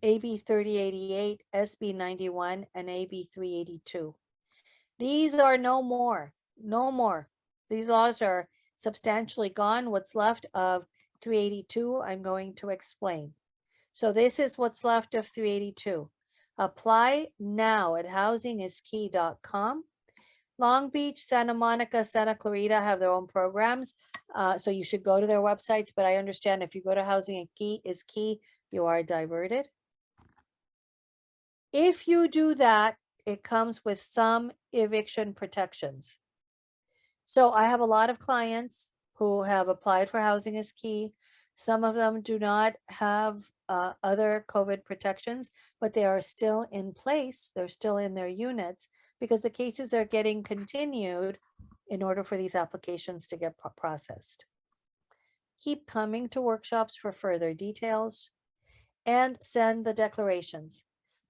3088, SB 91, and AB 382. These are no more, no more. These laws are substantially gone. What's left of 382, I'm going to explain. So this is what's left of 382. Apply now at housingiskey.com. Long Beach, Santa Monica, Santa Clarita have their own programs. So you should go to their websites, but I understand if you go to Housing is Key, you are diverted. If you do that, it comes with some eviction protections. So I have a lot of clients who have applied for Housing is Key. Some of them do not have other COVID protections, but they are still in place. They're still in their units because the cases are getting continued in order for these applications to get processed. Keep coming to workshops for further details and send the declarations.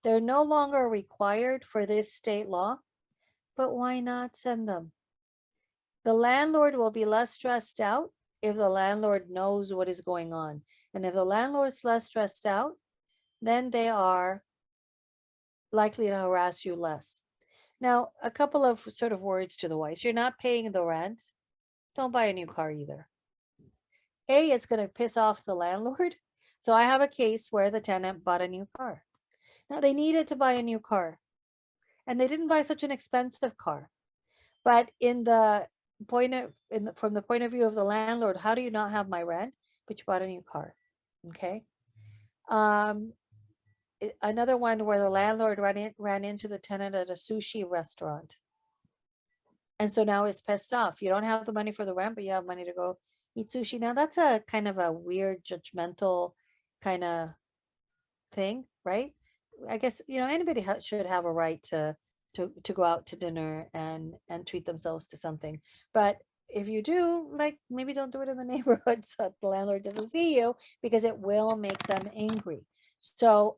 They're no longer required for this state law, but why not send them? The landlord will be less stressed out if the landlord knows what is going on. And if the landlord's less stressed out, then they are likely to harass you less. Now, a couple of sort of words to the wise. You're not paying the rent. Don't buy a new car either. A, it's going to piss off the landlord. So I have a case where the tenant bought a new car. Now they needed to buy a new car, and they didn't buy such an expensive car. But in the from the point of view of the landlord, how do you not have my rent, but you bought a new car? Okay. Another one where the landlord ran into the tenant at a sushi restaurant, and so now he's pissed off. You don't have the money for the rent, but you have money to go eat sushi. Now that's a kind of a weird, judgmental kind of thing, right? I guess, you know, anybody should have a right to go out to dinner and treat themselves to something. But if you do, like, maybe don't do it in the neighborhood so the landlord doesn't see you, because it will make them angry. So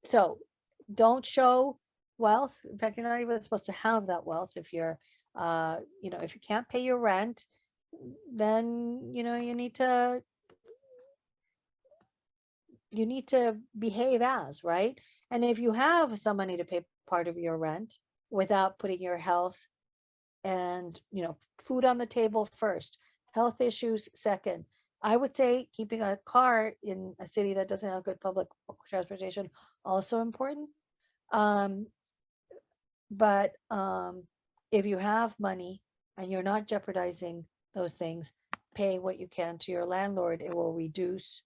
so don't show wealth. In fact, you're not even supposed to have that wealth. If you're you know, if you can't pay your rent, then you know you need to behave as, right? And if you have some money to pay part of your rent without putting your health and, you know, food on the table first, health issues second, I would say keeping a car in a city that doesn't have good public transportation also important. But if you have money and you're not jeopardizing those things, pay what you can to your landlord. It will reduce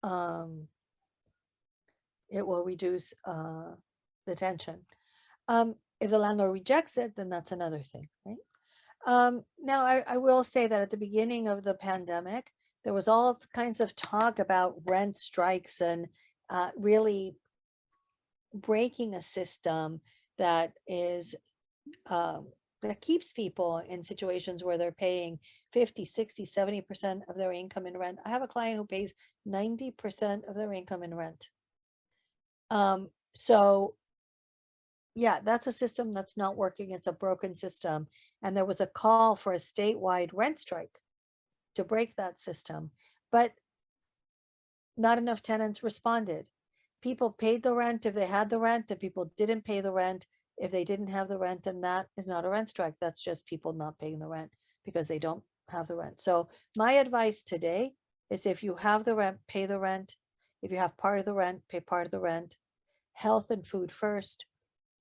the tension. If the landlord rejects it, then that's another thing, right? Now, I will say that at the beginning of the pandemic, there was all kinds of talk about rent strikes and really breaking a system that is that keeps people in situations where they're paying 50, 60, 70% of their income in rent. I have a client who pays 90% of their income in rent. So yeah, that's a system that's not working. It's a broken system. And there was a call for a statewide rent strike to break that system, but not enough tenants responded. People paid the rent if they had the rent, and people didn't pay the rent if they didn't have the rent, and that is not a rent strike. That's just people not paying the rent because they don't have the rent. So my advice today is, if you have the rent, pay the rent. If you have part of the rent, pay part of the rent. Health and food first,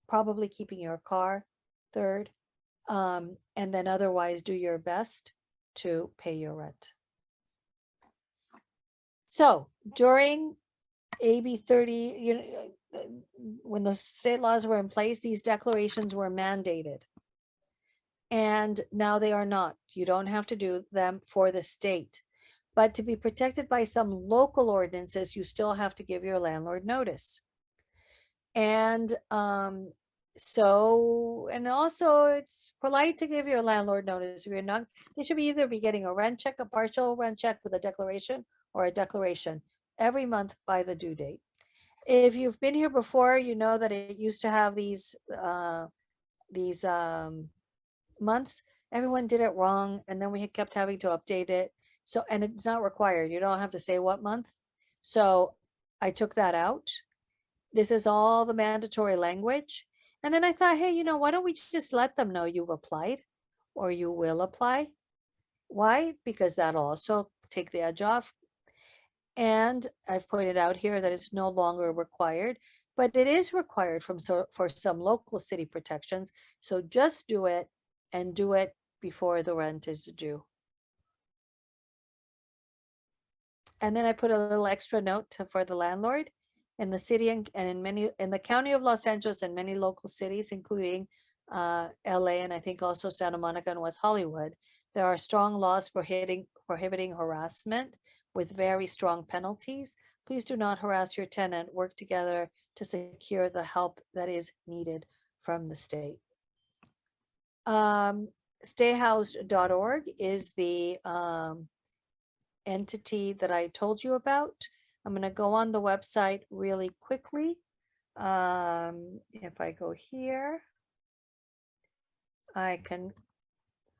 probably keeping your car third. And then otherwise do your best to pay your rent. So during AB 30, when the state laws were in place, these declarations were mandated. And now they are not. You don't have to do them for the state. But to be protected by some local ordinances, you still have to give your landlord notice. And also it's polite to give your landlord notice. If you're not, they should either be getting a rent check, a partial rent check with a declaration, or a declaration every month by the due date. If you've been here before, you know that it used to have these months. Everyone did it wrong, and then we had kept having to update it. So, and it's not required. You don't have to say what month. So I took that out. This is all the mandatory language. And then I thought, hey, why don't we just let them know you've applied or you will apply? Why? Because that'll also take the edge off. And I've pointed out here that it's no longer required, but it is required for some local city protections. So just do it, and do it before the rent is due. And then I put a little extra note for the landlord. In the city and in the county of Los Angeles and many local cities, including LA, and I think also Santa Monica and West Hollywood, there are strong laws prohibiting harassment with very strong penalties. Please do not harass your tenant. Work together to secure the help that is needed from the state. Stayhoused.org is the entity that I told you about. I'm going to go on the website really quickly. If I go here, I can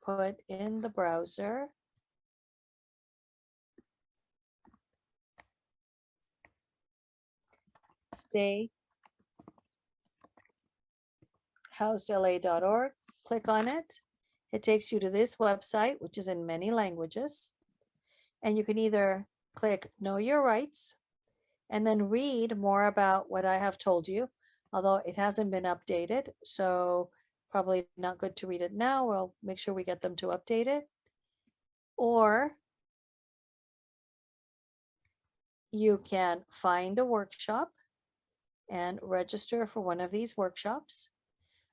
put in the browser stayhousedla.org. Click on it. It takes you to this website, which is in many languages. And you can either click Know Your Rights and then read more about what I have told you, although it hasn't been updated. So probably not good to read it now. We'll make sure we get them to update it. Or you can find a workshop and register for one of these workshops.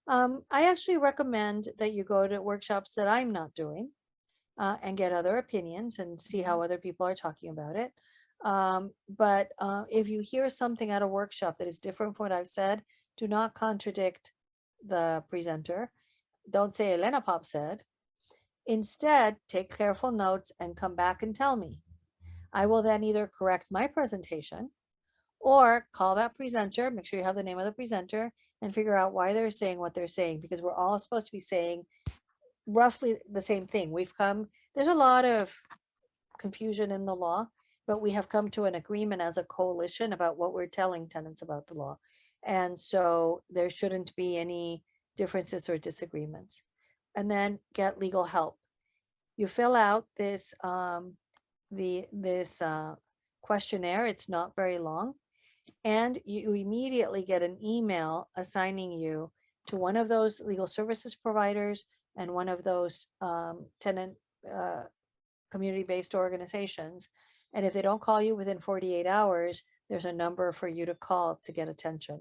I actually recommend that you go to workshops that I'm not doing and get other opinions and see how other people are talking about it. But if you hear something at a workshop that is different from what I've said, do not contradict the presenter. Don't say Elena Pop said. Instead, take careful notes and come back and tell me. I will then either correct my presentation or call that presenter, make sure you have the name of the presenter, and figure out why they're saying what they're saying, because we're all supposed to be saying roughly the same thing. There's a lot of confusion in the law, but we have come to an agreement as a coalition about what we're telling tenants about the law. And so there shouldn't be any differences or disagreements. And then get legal help. You fill out this questionnaire. It's not very long, and you immediately get an email assigning you to one of those legal services providers and one of those tenant community-based organizations. And if they don't call you within 48 hours, there's a number for you to call to get attention.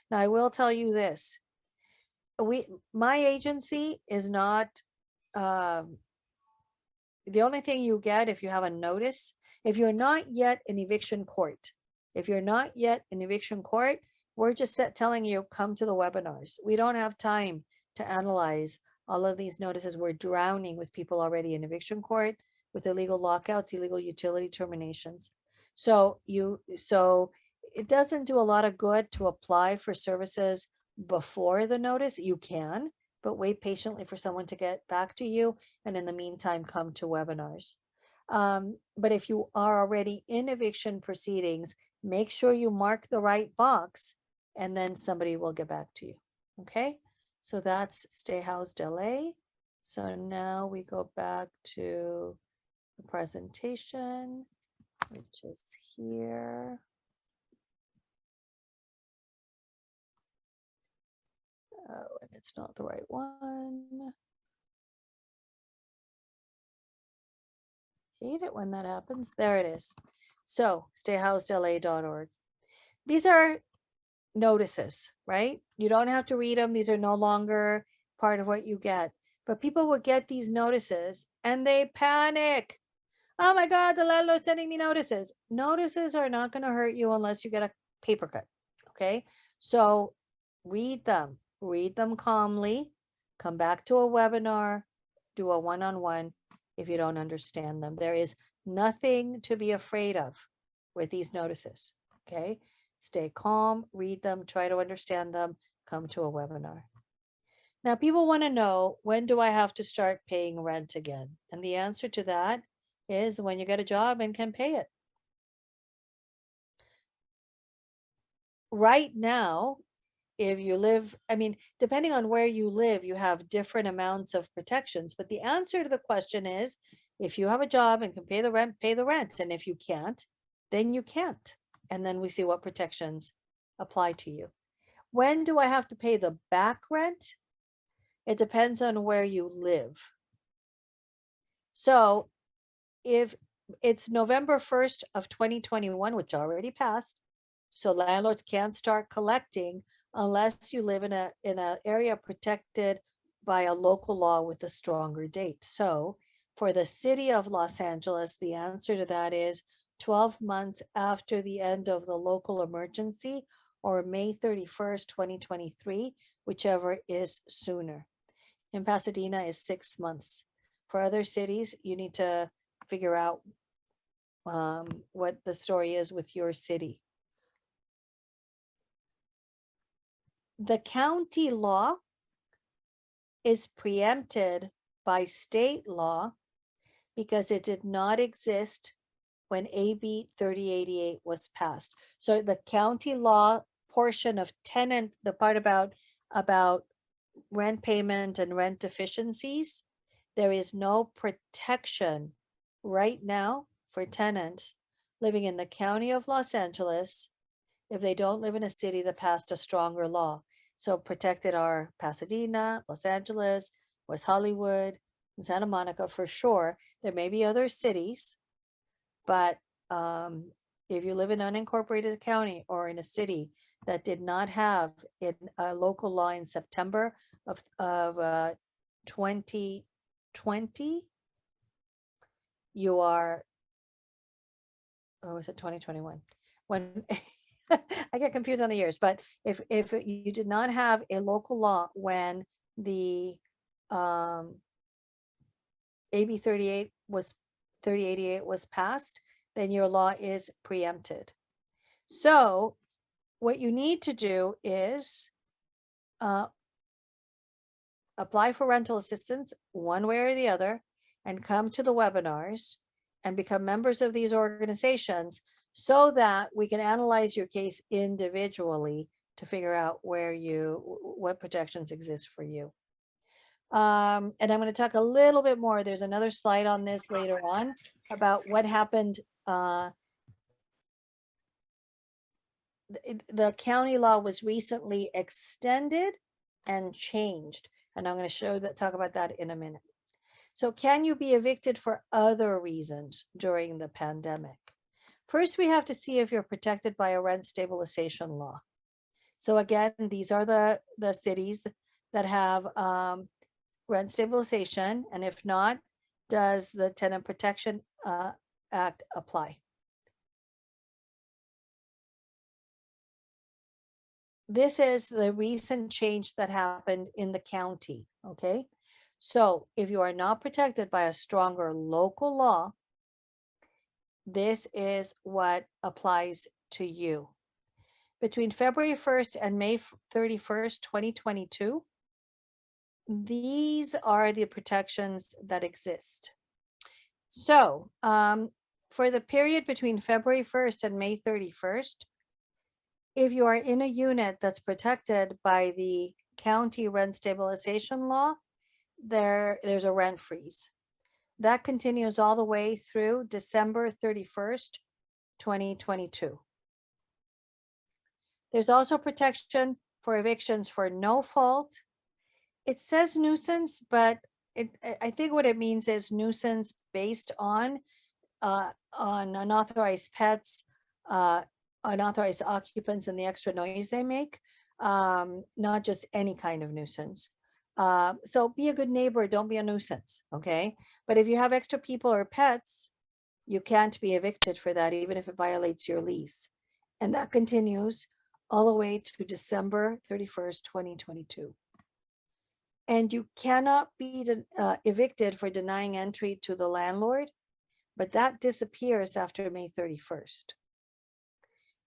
Now, I will tell you this. My agency is not, the only thing you get if you have a notice, if you're not yet in eviction court, we're just telling you, come to the webinars. We don't have time to analyze all of these notices. We're drowning with people already in eviction court with illegal lockouts, illegal utility terminations. So it doesn't do a lot of good to apply for services before the notice. You can, but wait patiently for someone to get back to you. And in the meantime, come to webinars. But if you are already in eviction proceedings, make sure you mark the right box and then somebody will get back to you. Okay, so that's Stay Housed LA. So now we go back to the presentation, which is here. Oh, and it's not the right one. Hate it when that happens. There it is. So stayhousedla.org. These are notices, right? You don't have to read them. These are no longer part of what you get. But people will get these notices and they panic. Oh my God, the landlord's sending me notices. Notices are not going to hurt you unless you get a paper cut. Okay. So read them calmly, come back to a webinar, do a one-on-one if you don't understand them. There is nothing to be afraid of with these notices. Okay. Stay calm, read them, try to understand them, come to a webinar. Now, people want to know, when do I have to start paying rent again? And the answer to that is when you get a job and can pay it. Right now, if you live, I mean, depending on where you live, you have different amounts of protections. But the answer to the question is, if you have a job and can pay the rent, pay the rent. And if you can't, then you can't. And then we see what protections apply to you. When do I have to pay the back rent? It depends on where you live. So if it's November 1st of 2021, which already passed, so landlords can't start collecting unless you live in an area protected by a local law with a stronger date. So for the city of Los Angeles, the answer to that is 12 months after the end of the local emergency, or May 31st, 2023, whichever is sooner. In Pasadena is 6 months. For other cities, you need to figure out what the story is with your city. The county law is preempted by state law because it did not exist when AB 3088 was passed. So the county law portion of tenant, the part about rent payment and rent deficiencies, there is no protection right now for tenants living in the county of Los Angeles if they don't live in a city that passed a stronger law. So protected are Pasadena, Los Angeles, West Hollywood, and Santa Monica for sure. There may be other cities, but if you live in an unincorporated county or in a city that did not have a local law in September of 2020, you are, oh, is it 2021? When I get confused on the years, but if you did not have a local law when the AB 3088 was passed, then your law is preempted. So what you need to do is apply for rental assistance one way or the other and come to the webinars and become members of these organizations so that we can analyze your case individually to figure out what protections exist for you. And I'm going to talk a little bit more. There's another slide on this later on about what happened. The county law was recently extended and changed. And I'm going to talk about that in a minute. So can you be evicted for other reasons during the pandemic? First, we have to see if you're protected by a rent stabilization law. So again, these are the cities that have rent stabilization, and if not, does the Tenant Protection Act apply? This is the recent change that happened in the county, okay? So if you are not protected by a stronger local law, this is what applies to you. Between February 1st and May 31st, 2022, these are the protections that exist. So for the period between February 1st and May 31st, if you are in a unit that's protected by the county rent stabilization law, there's a rent freeze. That continues all the way through December 31st, 2022. There's also protection for evictions for no fault. It says nuisance, but I think what it means is nuisance based on on unauthorized pets, unauthorized occupants and the extra noise they make, not just any kind of nuisance. So be a good neighbor, don't be a nuisance, okay? But if you have extra people or pets, you can't be evicted for that, even if it violates your lease. And that continues all the way to December 31st, 2022. And you cannot be evicted for denying entry to the landlord, but that disappears after May 31st.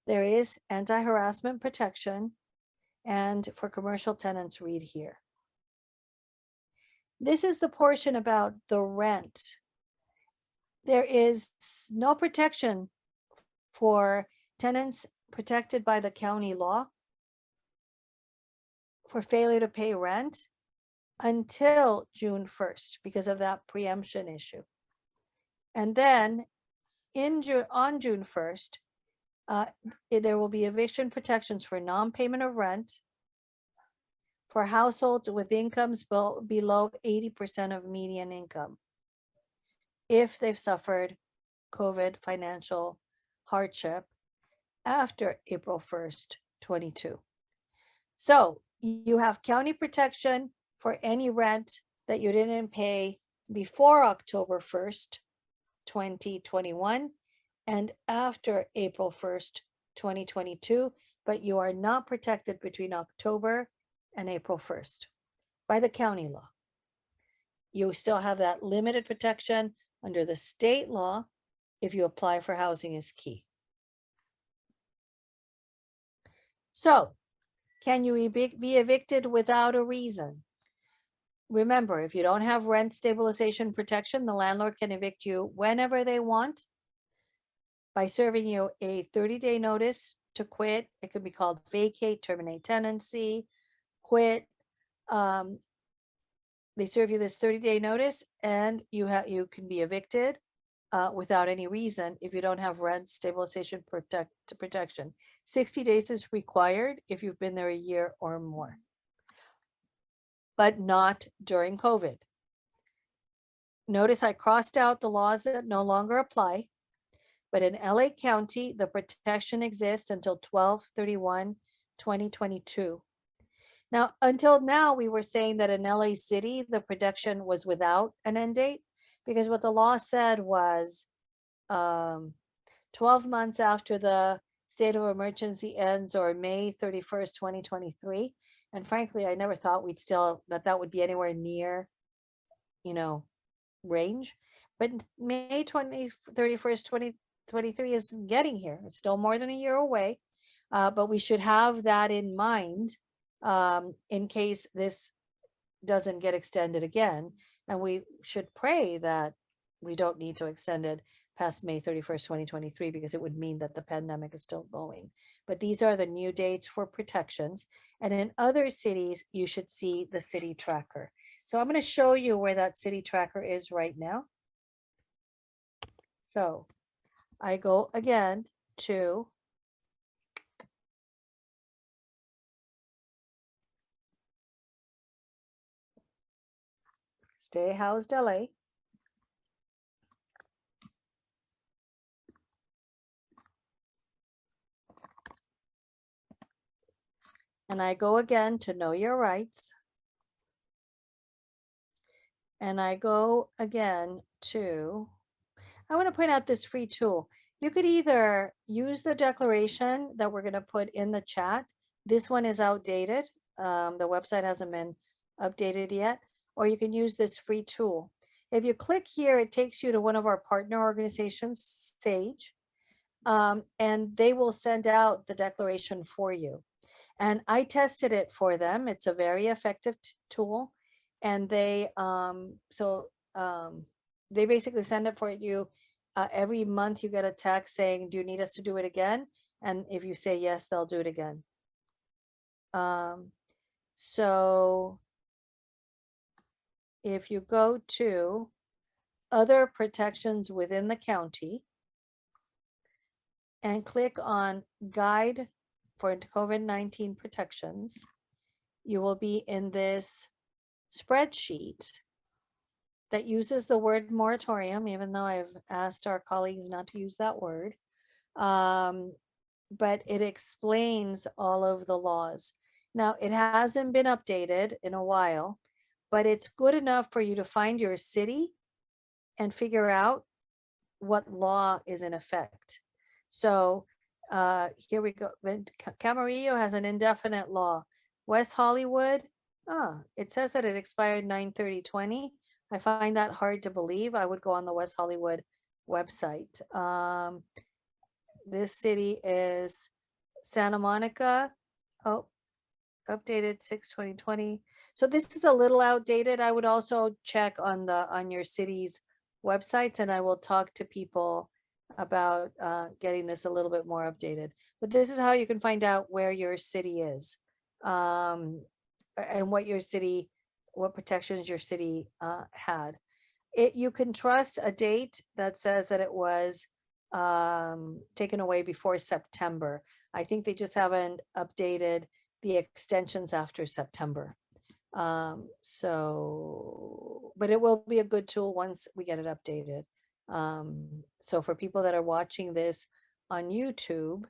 There is anti-harassment protection, and for commercial tenants, read here. This is the portion about the rent. There is no protection for tenants protected by the county law for failure to pay rent until June 1st because of that preemption issue. And then on June 1st, there will be eviction protections for non-payment of rent for households with incomes below 80% of median income if they've suffered COVID financial hardship after April 1st, 22. So you have county protection for any rent that you didn't pay before October 1st, 2021, and after April 1st, 2022, but you are not protected between October and April 1st by the county law. You still have that limited protection under the state law if you apply for housing is key. So, can you be evicted without a reason? Remember, if you don't have rent stabilization protection, the landlord can evict you whenever they want by serving you a 30-day notice to quit. It could be called vacate, terminate tenancy, quit. They serve you this 30-day notice, and you can be evicted without any reason if you don't have rent stabilization protection. 60 days is required if you've been there a year or more, but not during COVID. Notice I crossed out the laws that no longer apply, but in LA County, the protection exists until 12/31/2022. Now, until now, we were saying that in LA City, the protection was without an end date, because what the law said was 12 months after the state of emergency ends, or May 31st, 2023. And frankly, I never thought that would be anywhere near, range. But May 31st, 2023 is getting here. It's still more than a year away, but we should have that in mind in case this doesn't get extended again. And we should pray that we don't need to extend it past May 31st, 2023, because it would mean that the pandemic is still going. But these are the new dates for protections. And in other cities, you should see the city tracker. So I'm going to show you where that city tracker is right now. So I go again to Stay Housed LA. And I go again to Know Your Rights. And I go again to, I want to point out this free tool. You could either use the declaration that we're going to put in the chat. This one is outdated. The website hasn't been updated yet. Or you can use this free tool. If you click here, it takes you to one of our partner organizations, Sage, and they will send out the declaration for you. And I tested it for them. It's a very effective tool. And they basically send it for you. Every month you get a text saying, do you need us to do it again? And if you say yes, they'll do it again. So if you go to other protections within the county and click on Guide for COVID-19 protections, you will be in this spreadsheet that uses the word moratorium, even though I've asked our colleagues not to use that word. But it explains all of the laws. Now, it hasn't been updated in a while, but it's good enough for you to find your city and figure out what law is in effect. So here we go. Camarillo has an indefinite law. West Hollywood, it says that it expired 9/30/20. I find that hard to believe. I would go on the West Hollywood website. This city is Santa Monica. Oh, updated 6/20/20. So this is a little outdated. I would also check on your city's websites, and I will talk to people about getting this a little bit more updated. But this is how you can find out where your city is, and what protections your city had. You can trust a date that says that it was taken away before September. I think they just haven't updated the extensions after September. But it will be a good tool once we get it updated. So for people that are watching this on YouTube,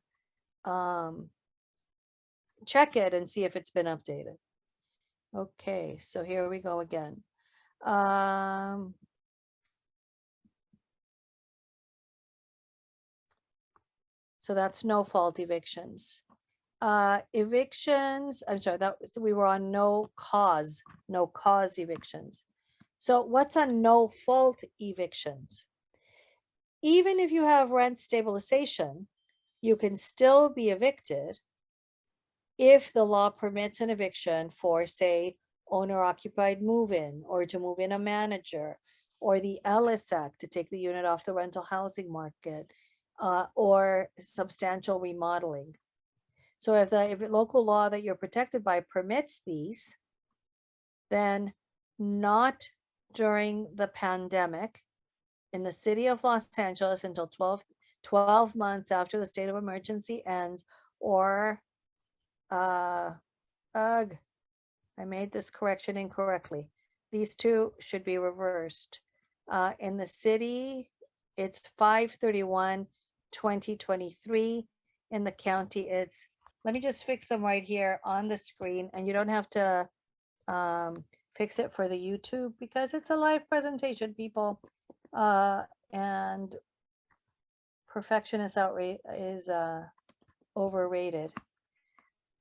check it and see if it's been updated. Okay, so here we go again. So that's no fault evictions. Evictions, I'm sorry, so we were on no cause evictions. So what's a no fault evictions? Even if you have rent stabilization, you can still be evicted if the law permits an eviction for, say, owner occupied move-in, or to move in a manager, or the Ellis Act to take the unit off the rental housing market, or substantial remodeling. So if the local law that you're protected by permits these, then not during the pandemic in the city of Los Angeles until 12 months after the state of emergency ends, or I made this correction incorrectly. These two should be reversed. In the city, it's 5/31/2023. In the county, it's, let me just fix them right here on the screen, and you don't have to fix it for the YouTube because it's a live presentation, people. And perfection is overrated.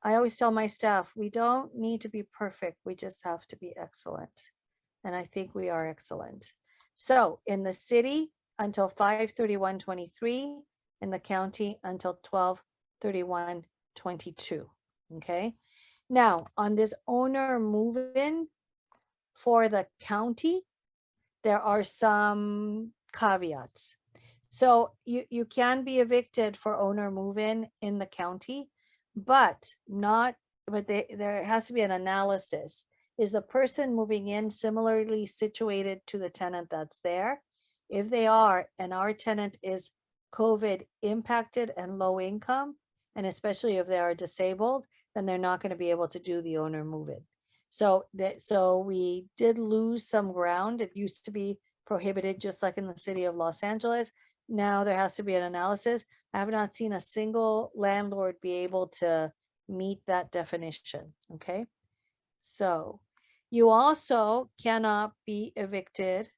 I always tell my staff, we don't need to be perfect. We just have to be excellent. And I think we are excellent. So in the city until 5/31/23, in the county until 12/31/22. Okay. Now on this owner move-in for the county, there are some caveats. So you can be evicted for owner move-in in the county, but there has to be an analysis. Is the person moving in similarly situated to the tenant that's there? If they are, and our tenant is COVID impacted and low income, and especially if they are disabled, then they're not going to be able to do the owner move-in. So we did lose some ground. It used to be prohibited, just like in the city of Los Angeles. Now there has to be an analysis. I have not seen a single landlord be able to meet that definition. Okay. So you also cannot be evicted.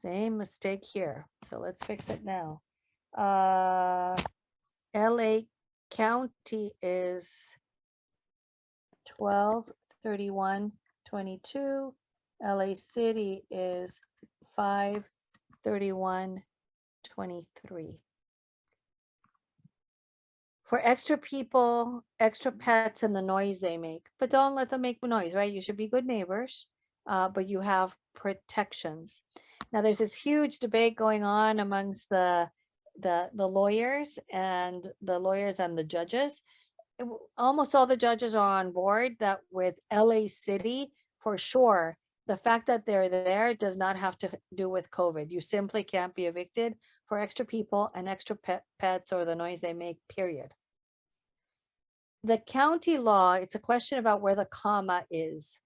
Same mistake here. So let's fix it now. LA County is 12/31/22. LA City is 5/31/23. For extra people, extra pets, and the noise they make, but don't let them make noise, right? You should be good neighbors, but you have protections. Now there's this huge debate going on amongst the lawyers and the judges. Almost all the judges are on board that with LA City, for sure, the fact that they're there does not have to do with COVID. You simply can't be evicted for extra people and extra pets or the noise they make, period. The county law, it's a question about where the comma is.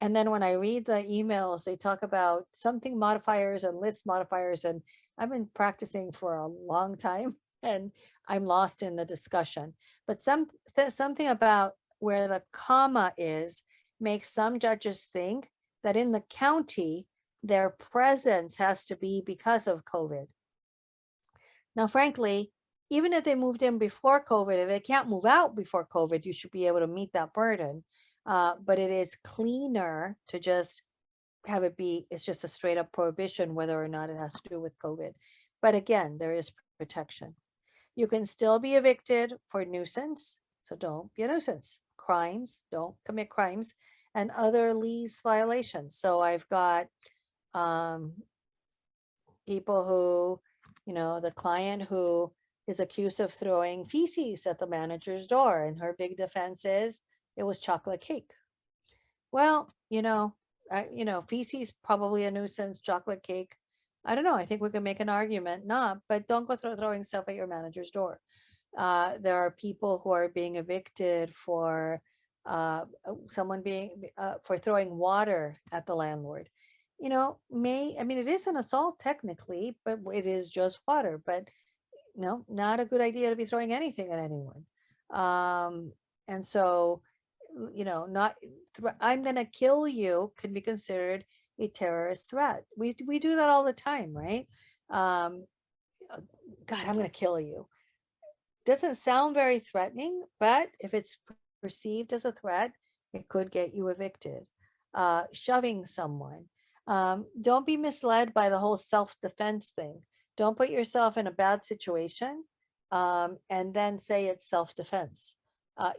And then when I read the emails, they talk about something modifiers and list modifiers, and I've been practicing for a long time and I'm lost in the discussion. But something about where the comma is makes some judges think that in the county, their presence has to be because of COVID. Now, frankly, even if they moved in before COVID, if they can't move out before COVID, you should be able to meet that burden. But it is cleaner to just have it be, it's just a straight up prohibition, whether or not it has to do with COVID. But again, there is protection. You can still be evicted for nuisance. So don't be a nuisance. Crimes, don't commit crimes, and other lease violations. So I've got um, people who, the client who is accused of throwing feces at the manager's door, and her big defense is it was chocolate cake. Well, feces probably a nuisance, chocolate cake. I don't know. I think we can make an argument, not, but don't go throwing stuff at your manager's door. There are people who are being evicted for someone being for throwing water at the landlord. It is an assault technically, but it is just water. But no, not a good idea to be throwing anything at anyone. And so, not I'm going to kill you can be considered a terrorist threat. We do that all the time, right? Um, God, I'm going to kill you. Doesn't sound very threatening, but if it's perceived as a threat, it could get you evicted. Shoving someone. Don't be misled by the whole self-defense thing. Don't put yourself in a bad situation and then say it's self-defense.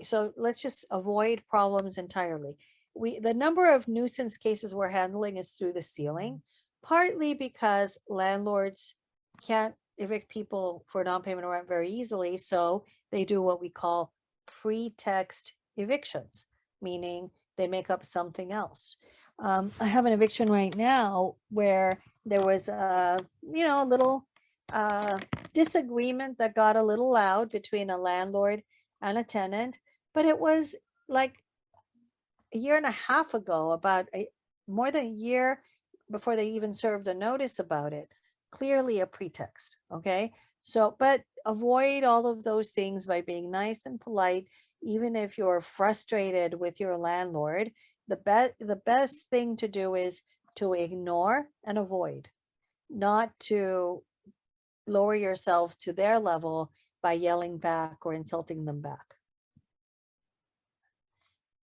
So let's just avoid problems entirely. The number of nuisance cases we're handling is through the ceiling, partly because landlords can't evict people for non-payment of rent very easily, so they do what we call pretext evictions, meaning they make up something else. I have an eviction right now where there was a little disagreement that got a little loud between a landlord and a tenant, but it was like a year and a half ago, more than a year before they even served a notice about it. Clearly a pretext, okay? So, but avoid all of those things by being nice and polite, even if you're frustrated with your landlord. The best thing to do is to ignore and avoid, not to lower yourself to their level by yelling back or insulting them back.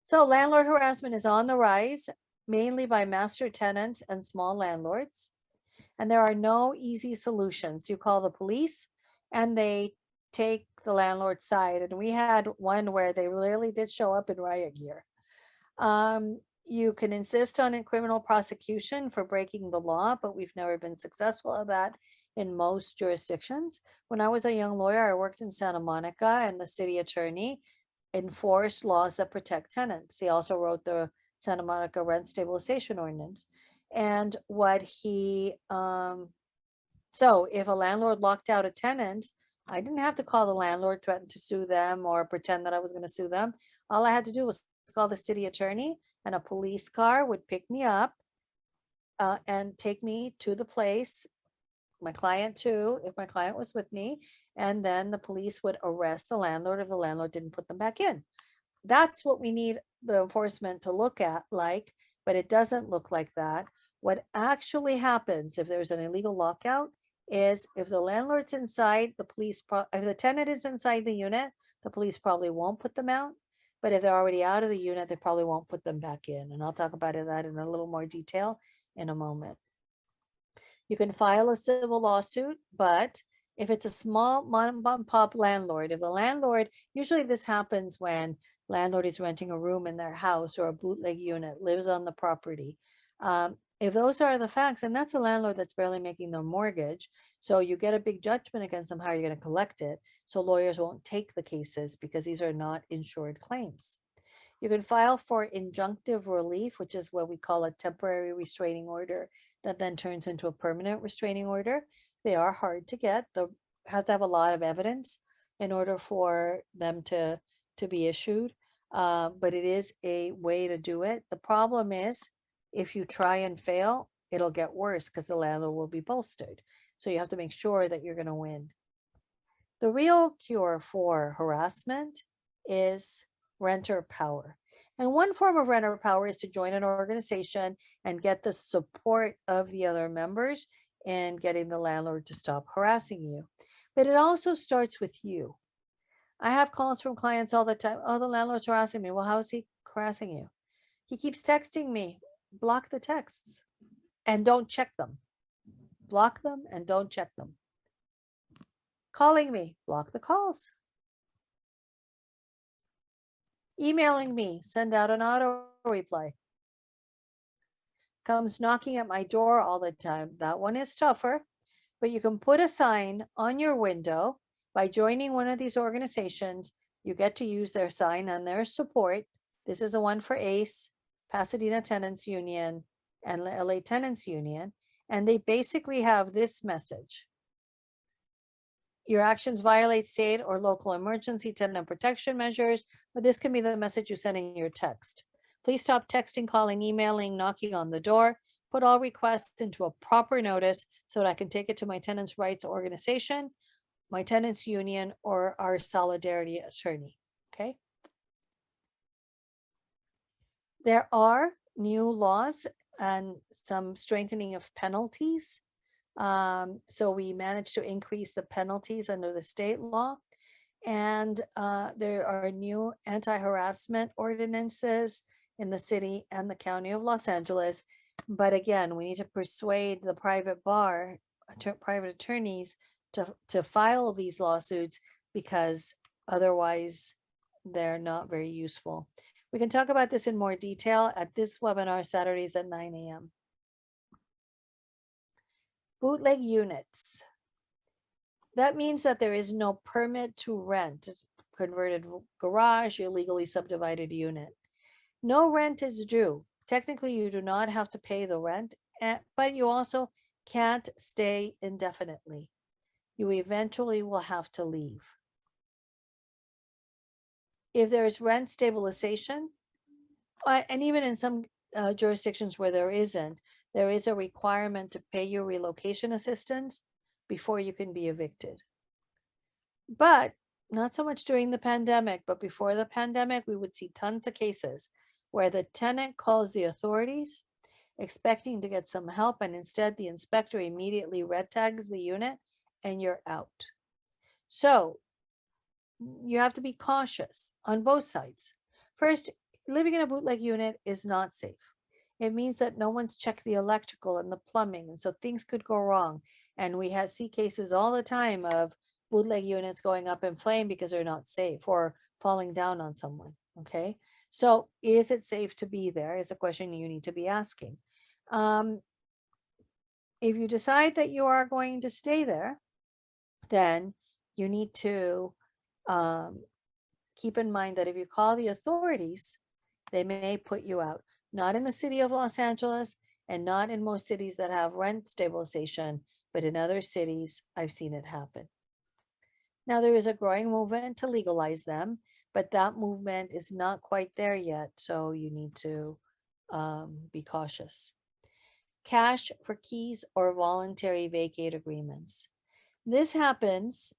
So landlord harassment is on the rise, mainly by master tenants and small landlords. And there are no easy solutions. You call the police and they take the landlord's side. And we had one where they really did show up in riot gear. You can insist on a criminal prosecution for breaking the law, but we've never been successful at that in most jurisdictions. When I was a young lawyer, I worked in Santa Monica, and the city attorney enforced laws that protect tenants. He also wrote the Santa Monica Rent Stabilization Ordinance. And so if a landlord locked out a tenant, I didn't have to call the landlord, threaten to sue them, or pretend that I was going to sue them. All I had to do was call the city attorney, and a police car would pick me up and take me to the place, my client too, if my client was with me, and then the police would arrest the landlord if the landlord didn't put them back in. That's what we need the enforcement to look at but it doesn't look like that. What actually happens if there's an illegal lockout is if the landlord's inside, if the tenant is inside the unit, the police probably won't put them out. But if they're already out of the unit, they probably won't put them back in. And I'll talk about that in a little more detail in a moment. You can file a civil lawsuit, but if it's a small mom and pop landlord, if the landlord, usually this happens when landlord is renting a room in their house or a bootleg unit, lives on the property. If those are the facts, and that's a landlord that's barely making their mortgage, so you get a big judgment against them, how you're going to collect it. So lawyers won't take the cases because these are not insured claims. You can file for injunctive relief, which is what we call a temporary restraining order that then turns into a permanent restraining order. They are hard to get. They have to have a lot of evidence in order for them to be issued. but it is a way to do it. The problem is if you try and fail, it'll get worse because the landlord will be bolstered. So you have to make sure that you're going to win. The real cure for harassment is renter power. And one form of renter power is to join an organization and get the support of the other members and getting the landlord to stop harassing you. But it also starts with you. I have calls from clients all the time. Oh, the landlord's harassing me. Well, how is he harassing you? He keeps texting me. Block the texts and don't check them. Block them and don't check them. Calling me. Block the calls. Emailing me. Send out an auto reply. Comes knocking at my door all the time. That one is tougher, but you can put a sign on your window. By joining one of these organizations, you get to use their sign and their support. This is the one for ACE, Pasadena Tenants Union, and LA Tenants Union. And they basically have this message. Your actions violate state or local emergency tenant protection measures, but this can be the message you send in your text. Please stop texting, calling, emailing, knocking on the door. Put all requests into a proper notice so that I can take it to my tenants' rights organization, my tenants union, or our solidarity attorney. Okay. There are new laws and some strengthening of penalties. So we managed to increase the penalties under the state law. And there are new anti-harassment ordinances in the city and the county of Los Angeles. But again, we need to persuade the private bar, private attorneys to file these lawsuits because otherwise they're not very useful. We can talk about this in more detail at this webinar Saturdays at 9 a.m. Bootleg units. That means that there is no permit to rent. It's converted garage, illegally subdivided unit. No rent is due. Technically, you do not have to pay the rent, but you also can't stay indefinitely. You eventually will have to leave. If there is rent stabilization, and even in some jurisdictions where there isn't, there is a requirement to pay your relocation assistance before you can be evicted. But not so much during the pandemic, but before the pandemic, we would see tons of cases where the tenant calls the authorities expecting to get some help, and instead the inspector immediately red tags the unit and you're out. So you have to be cautious on both sides. First, living in a bootleg unit is not safe. It means that no one's checked the electrical and the plumbing, and so things could go wrong. And we see cases all the time of bootleg units going up in flame because they're not safe or falling down on someone. Okay, so is it safe to be there is a question you need to be asking. If you decide that you are going to stay there, then you need to keep in mind that if you call the authorities, they may put you out. Not in the city of Los Angeles and not in most cities that have rent stabilization, but in other cities, I've seen it happen. Now, there is a growing movement to legalize them, but that movement is not quite there yet, so you need to be cautious. Cash for keys or voluntary vacate agreements. This happens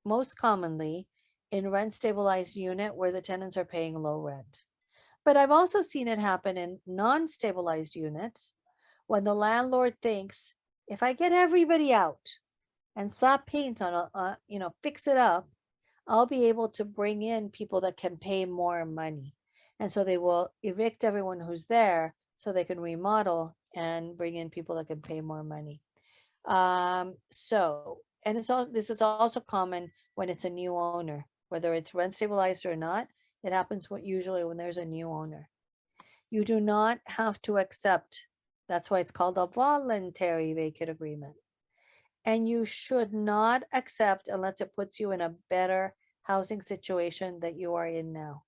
most commonly in rent stabilized unit where the tenants are paying low rent. But I've also seen it happen in non-stabilized units when the landlord thinks, if I get everybody out and slap paint on fix it up, I'll be able to bring in people that can pay more money. And so they will evict everyone who's there so they can remodel and bring in people that can pay more money. And this is also common when it's a new owner, whether it's rent stabilized or not. It happens usually when there's a new owner. You do not have to accept. That's why it's called a voluntary vacate agreement. And you should not accept unless it puts you in a better housing situation that you are in now.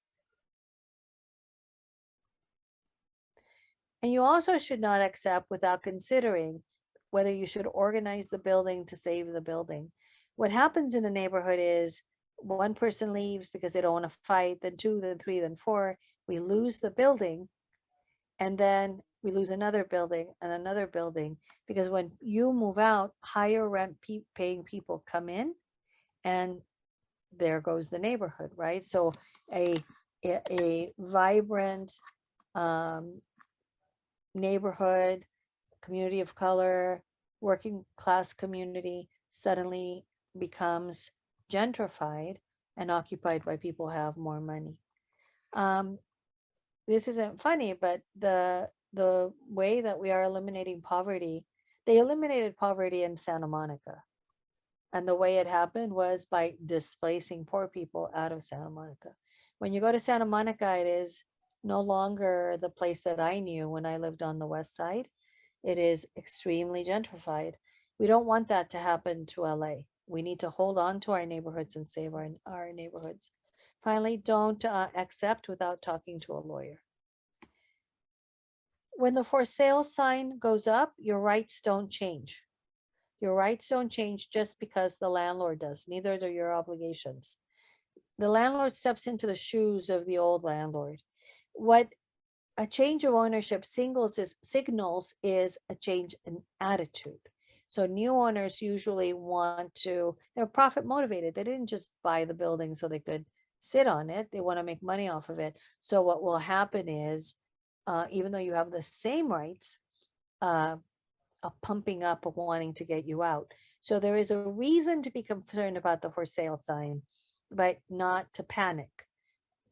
And you also should not accept without considering whether you should organize the building to save the building. What happens in a neighborhood is one person leaves because they don't want to fight, then two, then three, then four, we lose the building, and then we lose another building and another building, because when you move out, higher rent paying people come in, and there goes the neighborhood, right? So a a vibrant um, neighborhood, community of color, working class community suddenly becomes gentrified and occupied by people who have more money. Um, this isn't funny, but the way that we are eliminating poverty, they eliminated poverty in Santa Monica. And the way it happened was by displacing poor people out of Santa Monica. When you go to Santa Monica, it is no longer the place that I knew when I lived on the west side. It is extremely gentrified. We don't want that to happen to LA. We need to hold on to our neighborhoods and save our neighborhoods. Finally, don't accept without talking to a lawyer. When the for sale sign goes up, your rights don't change. Your rights don't change just because the landlord does, neither do your obligations. The landlord steps into the shoes of the old landlord. What a change of ownership signals is a change in attitude. So new owners usually they're profit motivated. They didn't just buy the building so they could sit on it. They want to make money off of it. So what will happen is, even though you have the same rights, uh, a pumping up of wanting to get you out. So there is a reason to be concerned about the for sale sign, but not to panic.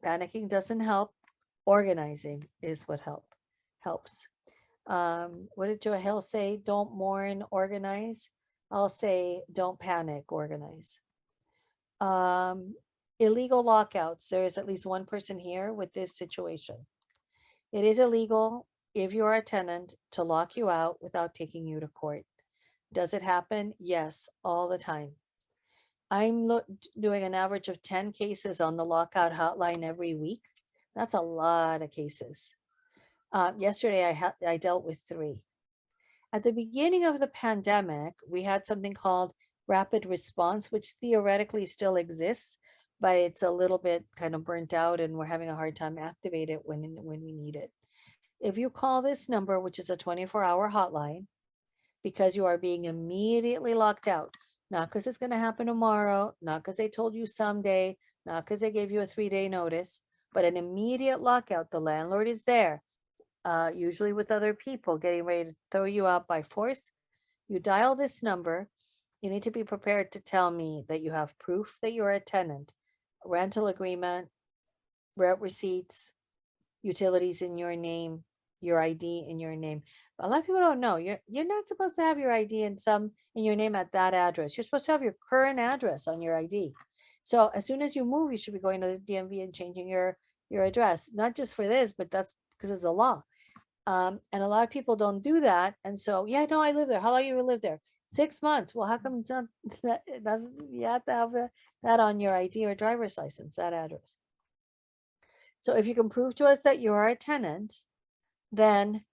Panicking doesn't help. Organizing is what helps. What did Joe Hill say? Don't mourn, organize. I'll say don't panic, organize. Um, Illegal lockouts. There is at least one person here with this situation. It is illegal if you are a tenant to lock you out without taking you to court. Does it happen? Yes, all the time. I'm doing an average of 10 cases on the lockout hotline every week. That's a lot of cases. Yesterday, I dealt with 3. At the beginning of the pandemic, we had something called rapid response, which theoretically still exists, but it's a little bit kind of burnt out, and we're having a hard time activate it when we need it. If you call this number, which is a 24-hour hotline, because you are being immediately locked out, not because it's going to happen tomorrow, not because they told you someday, not because they gave you a 3-day notice, but an immediate lockout. The landlord is there, usually with other people getting ready to throw you out by force. You dial this number. You need to be prepared to tell me that you have proof that you're a tenant, rental agreement, rent receipts, utilities in your name, your ID in your name. A lot of people don't know you're not supposed to have your ID in your name at that address. You're supposed to have your current address on your ID. So as soon as you move, you should be going to the DMV and changing your address, not just for this, but that's because it's a law. And a lot of people don't do that. And so, yeah, no, I live there. How long you live there? 6 months. Well, how come it's not, you have to have that on your ID or driver's license, that address. So if you can prove to us that you are a tenant, then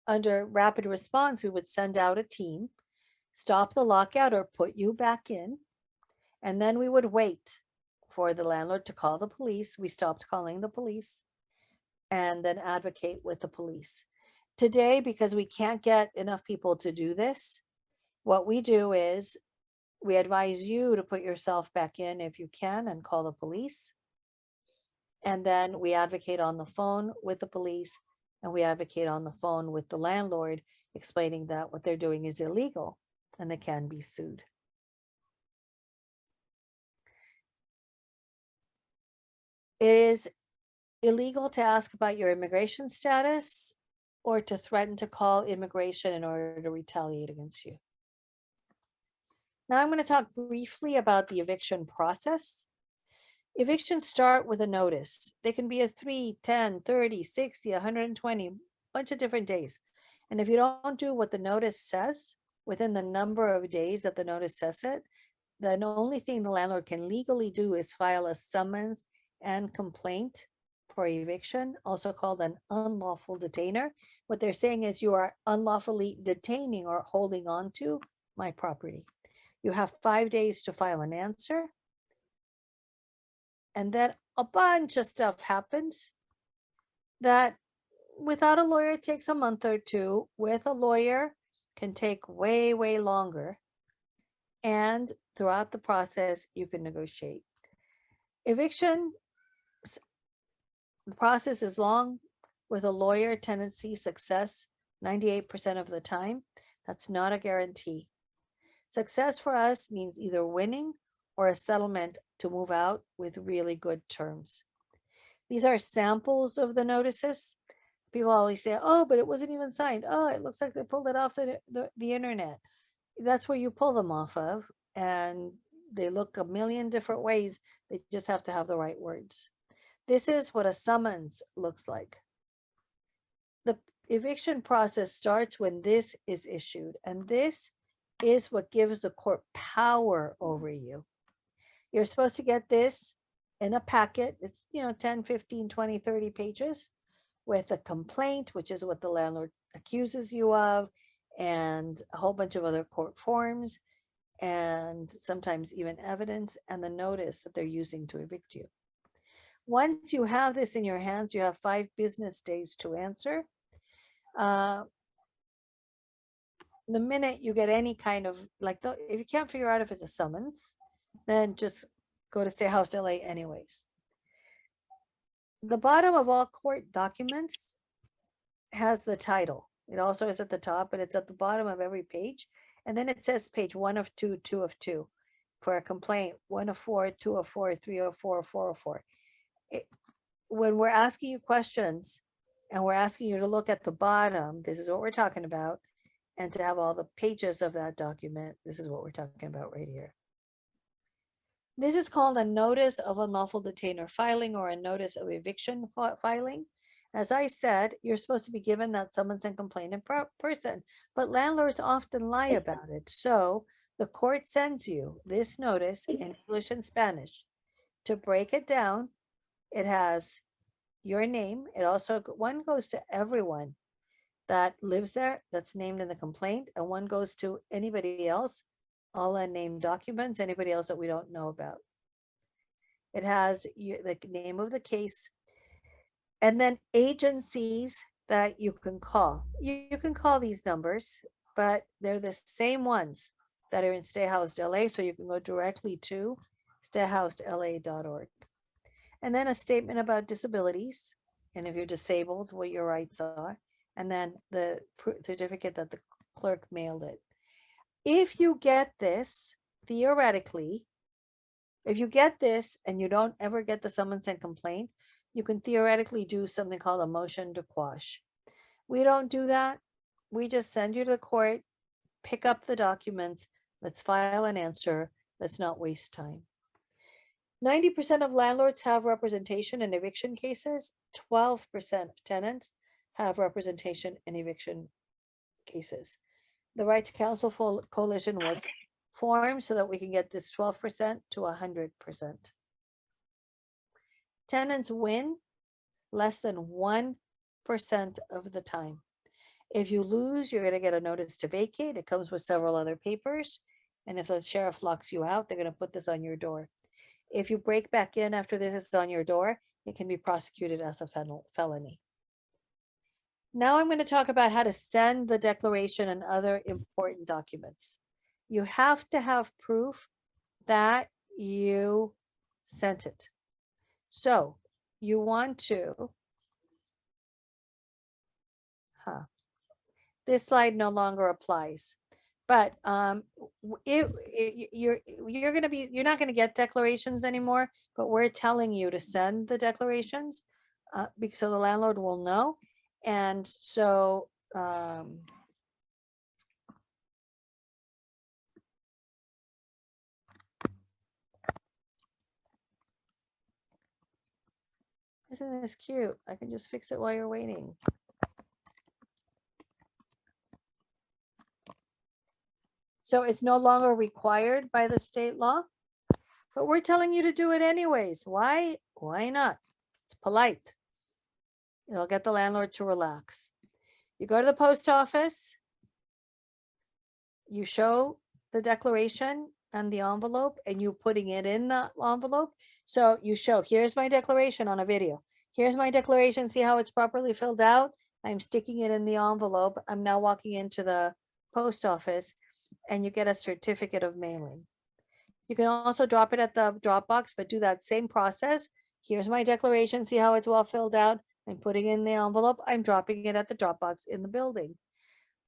under rapid response, we would send out a team, stop the lockout or put you back in, and then we would wait for the landlord to call the police. We stopped calling the police and then advocate with the police. Today, because we can't get enough people to do this, what we do is we advise you to put yourself back in if you can and call the police. And then we advocate on the phone with the police, and we advocate on the phone with the landlord, explaining that what they're doing is illegal and they can be sued. It is illegal to ask about your immigration status or to threaten to call immigration in order to retaliate against you. Now I'm going to talk briefly about the eviction process. Evictions start with a notice. They can be a 3, 10, 30, 60, 120, bunch of different days. And if you don't do what the notice says within the number of days that the notice says it, the only thing the landlord can legally do is file a summons and complaint for eviction, also called an unlawful detainer. What they're saying is you are unlawfully detaining or holding on to my property. You have 5 days to file an answer. And then a bunch of stuff happens that without a lawyer it takes a month or two. With a lawyer can take way, way longer. And throughout the process, you can negotiate. Eviction, the process is long. With a lawyer, tenancy success 98% of the time. That's not a guarantee. Success for us means either winning or a settlement to move out with really good terms. These are samples of the notices. People always say, oh, but it wasn't even signed. Oh, it looks like they pulled it off the internet. That's where you pull them off of. And they look a million different ways. They just have to have the right words. This is what a summons looks like. The eviction process starts when this is issued, and this is what gives the court power over you. You're supposed to get this in a packet. It's, 10, 15, 20, 30 pages with a complaint, which is what the landlord accuses you of, and a whole bunch of other court forms, and sometimes even evidence, and the notice that they're using to evict you. Once you have this in your hands, you have 5 business days to answer. The minute you get any kind of, if you can't figure out if it's a summons, then just go to stabilization anyways. The bottom of all court documents has the title. It also is at the top, but it's at the bottom of every page. And then it says page 1 of 2, 2 of 2 for a complaint, 1 of 4, 2 of 4, 3 of 4, 4 of 4. When we're asking you questions and we're asking you to look at the bottom, this is what we're talking about. And to have all the pages of that document, this is what we're talking about right here. This is called a notice of unlawful detainer filing or a notice of eviction filing. As I said, you're supposed to be given that summons and complaint in person, but landlords often lie about it. So the court sends you this notice in English and Spanish. To break it down, it has your name. It also, one goes to everyone that lives there that's named in the complaint, and one goes to anybody else, all unnamed documents, anybody else that we don't know about. It has the name of the case, and then agencies that you can call. You can call these numbers, but they're the same ones that are in stabilization, so you can go directly to stabilization.la.org. And then a statement about disabilities, and if you're disabled, what your rights are, and then the certificate that the clerk mailed it. If you get this, theoretically, if you get this and you don't ever get the summons and complaint, you can theoretically do something called a motion to quash. We don't do that. We just send you to the court, pick up the documents, let's file an answer, let's not waste time. 90% of landlords have representation in eviction cases. 12% of tenants have representation in eviction cases. The Right to Counsel Coalition was formed so that we can get this 12% to 100%. Tenants win less than 1% of the time. If you lose, you're going to get a notice to vacate. It comes with several other papers. And if the sheriff locks you out, they're going to put this on your door. If you break back in after this is on your door, it can be prosecuted as a felony. Now I'm going to talk about how to send the declaration and other important documents. You have to have proof that you sent it. So you want to, this slide no longer applies, but you're not going to get declarations anymore, but we're telling you to send the declarations because so the landlord will know. And so isn't this cute? I can just fix it while you're waiting. So it's no longer required by the state law, but we're telling you to do it anyways. Why? Why not? It's polite. It'll get the landlord to relax. You go to the post office, you show the declaration, on the envelope and you putting it in the envelope. So you show, here's my declaration on a video. Here's my declaration. See how it's properly filled out? I'm sticking it in the envelope. I'm now walking into the post office and you get a certificate of mailing. You can also drop it at the Dropbox, but do that same process. Here's my declaration. See how it's well filled out? I'm putting it in the envelope. I'm dropping it at the Dropbox in the building.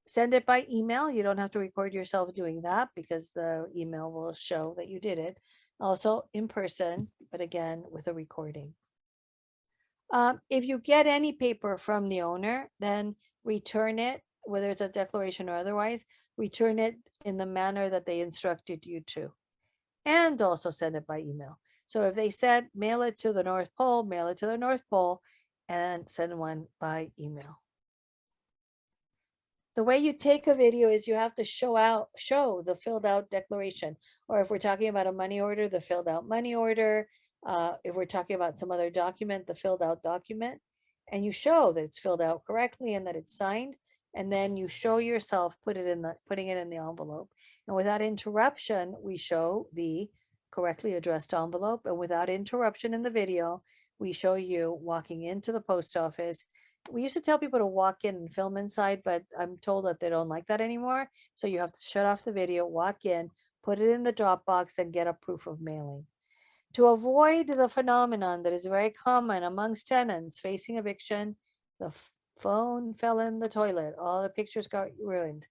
Send it by email. You don't have to record yourself doing that because the email will show that you did it. Also in person, but again, with a recording. If you get any paper from the owner, then return it, whether it's a declaration or otherwise, return it in the manner that they instructed you to. And also send it by email. So if they said mail it to the North Pole, mail it to the North Pole and send one by email. The way you take a video is you have to show the filled out declaration, or if we're talking about a money order, the filled out money order. If we're talking about some other document, the filled out document, and you show that it's filled out correctly and that it's signed, and then you show yourself putting it in the envelope. And without interruption, we show the correctly addressed envelope, and without interruption in the video, we show you walking into the post office. We used to tell people to walk in and film inside, but I'm told that they don't like that anymore. So you have to shut off the video, walk in, put it in the Dropbox, and get a proof of mailing. To avoid the phenomenon that is very common amongst tenants facing eviction, the phone fell in the toilet, all the pictures got ruined.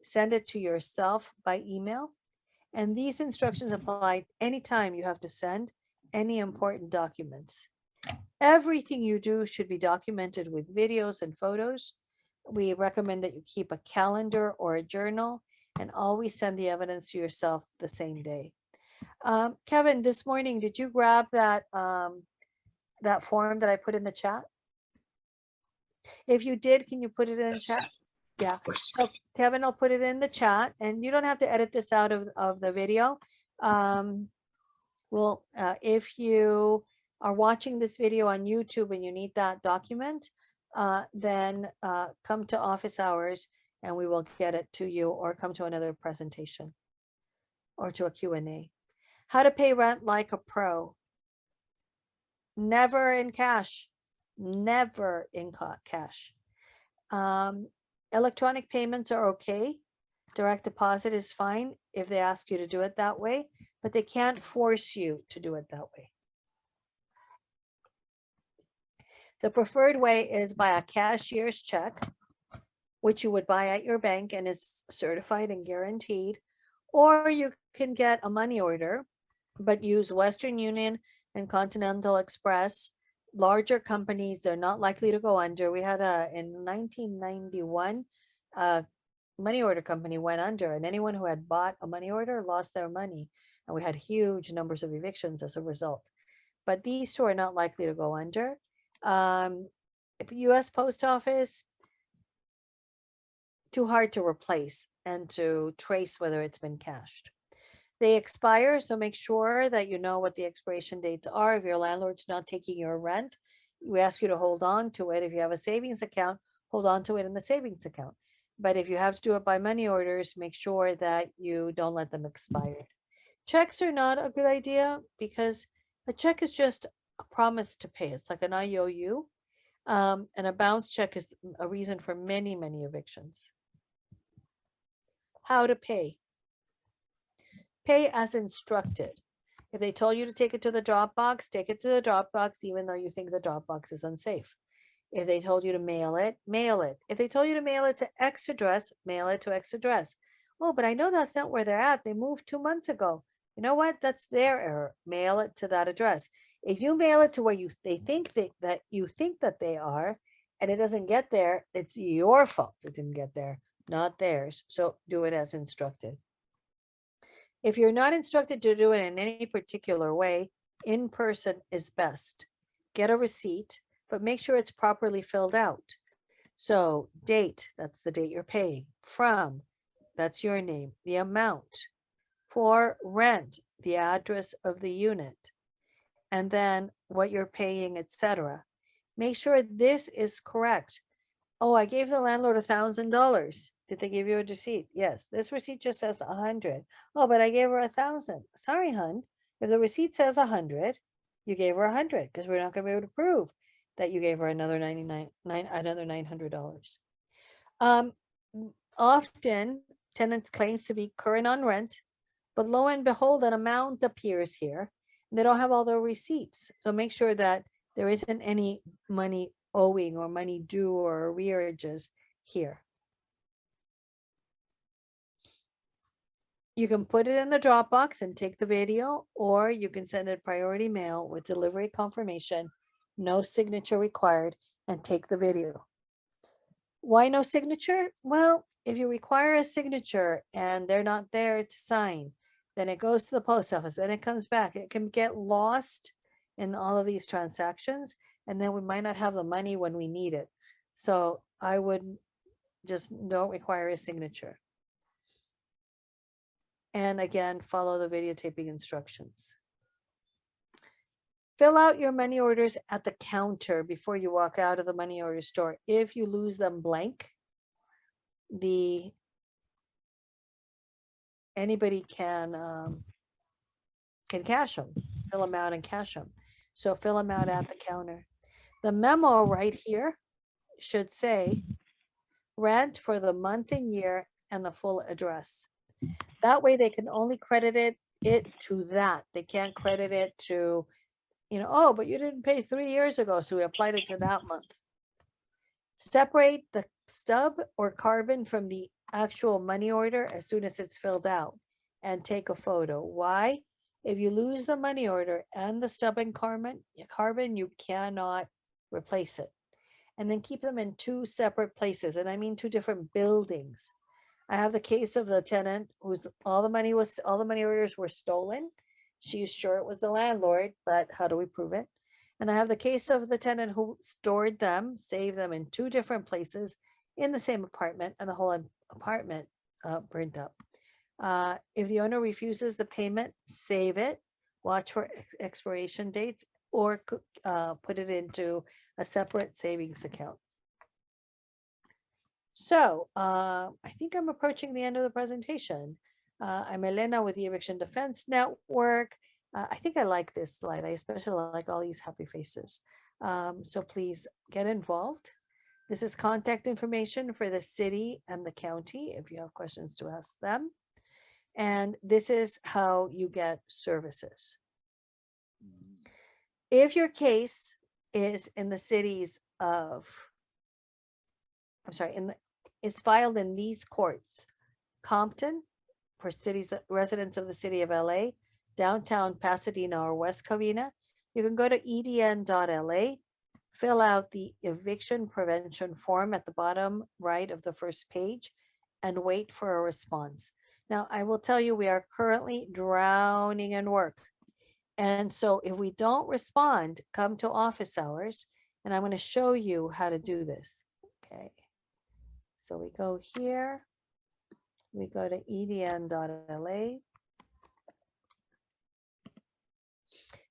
Send it to yourself by email. And these instructions apply anytime you have to send any important documents. Everything you do should be documented with videos and photos. We recommend that you keep a calendar or a journal and always send the evidence to yourself the same day. Kevin, this morning, did you grab that that form that I put in the chat? If you did, can you put it in the chat? Yeah. So Kevin, I'll put it in the chat, and you don't have to edit this out of the video. Well, if you are watching this video on YouTube and you need that document, then come to office hours and we will get it to you, or come to another presentation or to a Q&A. How to pay rent like a pro. Never in cash. Never in cash. Electronic payments are okay. Direct deposit is fine if they ask you to do it that way, but they can't force you to do it that way. The preferred way is by a cashier's check, which you would buy at your bank and is certified and guaranteed, or you can get a money order, but use Western Union and Continental Express. Larger companies, they're not likely to go under. We had in 1991, a money order company went under, and anyone who had bought a money order lost their money. And we had huge numbers of evictions as a result. But these two are not likely to go under. US Post Office, too hard to replace and to trace whether it's been cashed. They expire, so make sure that you know what the expiration dates are. If your landlord's not taking your rent, we ask you to hold on to it. If you have a savings account, hold on to it in the savings account. But if you have to do it by money orders, make sure that you don't let them expire. Checks are not a good idea because a check is just a promise to pay. It's like an IOU. And a bounce check is a reason for many, many evictions. How to pay. Pay as instructed. If they told you to take it to the Dropbox, take it to the Dropbox, even though you think the Dropbox is unsafe. If they told you to mail it, mail it. If they told you to mail it to X address, mail it to X address. Oh, but I know that's not where they're at. They moved 2 months ago. You know what? That's their error. Mail it to that address. If you mail it to where they think that you think that they are, and it doesn't get there, it's your fault it didn't get there, not theirs. So do it as instructed. If you're not instructed to do it in any particular way, in person is best. Get a receipt, but make sure it's properly filled out. So date, that's the date you're paying. From, that's your name. The amount. For rent, the address of the unit. And then what you're paying, etc. Make sure this is correct. Oh, I gave the landlord $1,000. Did they give you a receipt? Yes. This receipt just says 100. Oh, but I gave her 1,000. Sorry, hun. If the receipt says 100, you gave her 100 because we're not going to be able to prove that you gave her another another $900. Um, Often tenants claims to be current on rent, but lo and behold, an amount appears here. They don't have all their receipts. So make sure that there isn't any money owing or money due or arrearages here. You can put it in the Dropbox and take the video, or you can send it priority mail with delivery confirmation, no signature required, and take the video. Why no signature? Well, if you require a signature and they're not there to sign, then it goes to the post office and it comes back. It can get lost in all of these transactions, and then we might not have the money when we need it. So I would just don't require a signature. And again, follow the videotaping instructions. Fill out your money orders at the counter before you walk out of the money order store. If you lose them blank, anybody can cash them, fill them out and cash them. So fill them out at the counter. The memo right here should say rent for the month and year and the full address. That way they can only credit it to that. They can't credit it to, oh, but you didn't pay 3 years ago, so we applied it to that month. Separate the stub or carbon from the actual money order as soon as it's filled out and take a photo. Why? If you lose the money order and the stub and carbon, you cannot replace it. And then keep them in 2 separate places, and I mean 2 different buildings. I have the case of the tenant whose all the money orders were stolen. She's sure it was the landlord, but how do we prove it? And I have the case of the tenant who stored them, saved them in 2 different places in the same apartment, and the whole apartment burned up. If the owner refuses the payment, save it, watch for expiration dates, or put it into a separate savings account. So I think I'm approaching the end of the presentation. I'm Elena with the Eviction Defense Network. I think I like this slide. I especially like all these happy faces. So please get involved. This is contact information for the city and the county if you have questions to ask them. And this is how you get services. If your case is in the cities of, is filed in these courts: Compton, for residents of the city of LA, downtown Pasadena or West Covina, you can go to edn.la, fill out the eviction prevention form at the bottom right of the first page, and wait for a response. Now, I will tell you, we are currently drowning in work. And so if we don't respond, come to office hours, and I'm going to show you how to do this. Okay. So we go here, we go to edn.la.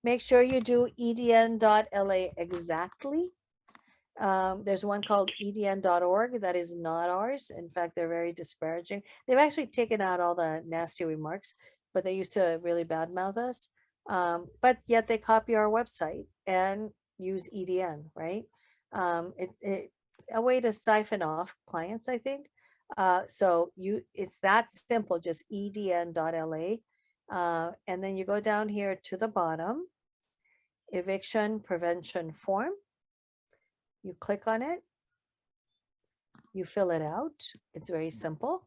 Make sure you do edn.la exactly. There's one called edn.org that is not ours. In fact, they're very disparaging. They've actually taken out all the nasty remarks, but they used to really badmouth us. But yet they copy our website and use EDN, right? It's a way to siphon off clients, I think. So it's that simple, just edn.la. And then you go down here to the bottom, eviction prevention form. You click on it, you fill it out. It's very simple.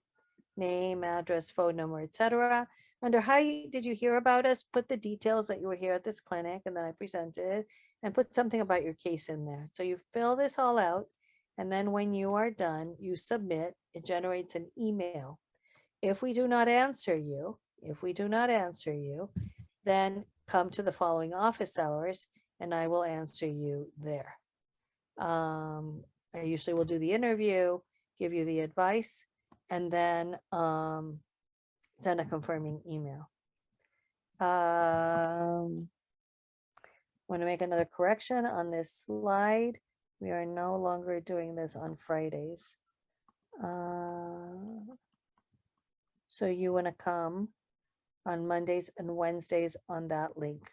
Name, address, phone number, etc. Under how did you hear about us, put the details that you were here at this clinic and then I presented, and put something about your case in there. So you fill this all out, and then when you are done, you submit. It generates an email. If we do not answer you, then come to the following office hours and I will answer you there. I usually will do the interview, give you the advice, and then send a confirming email. Want to make another correction on this slide. We are no longer doing this on Fridays. So you want to come on Mondays and Wednesdays on that link.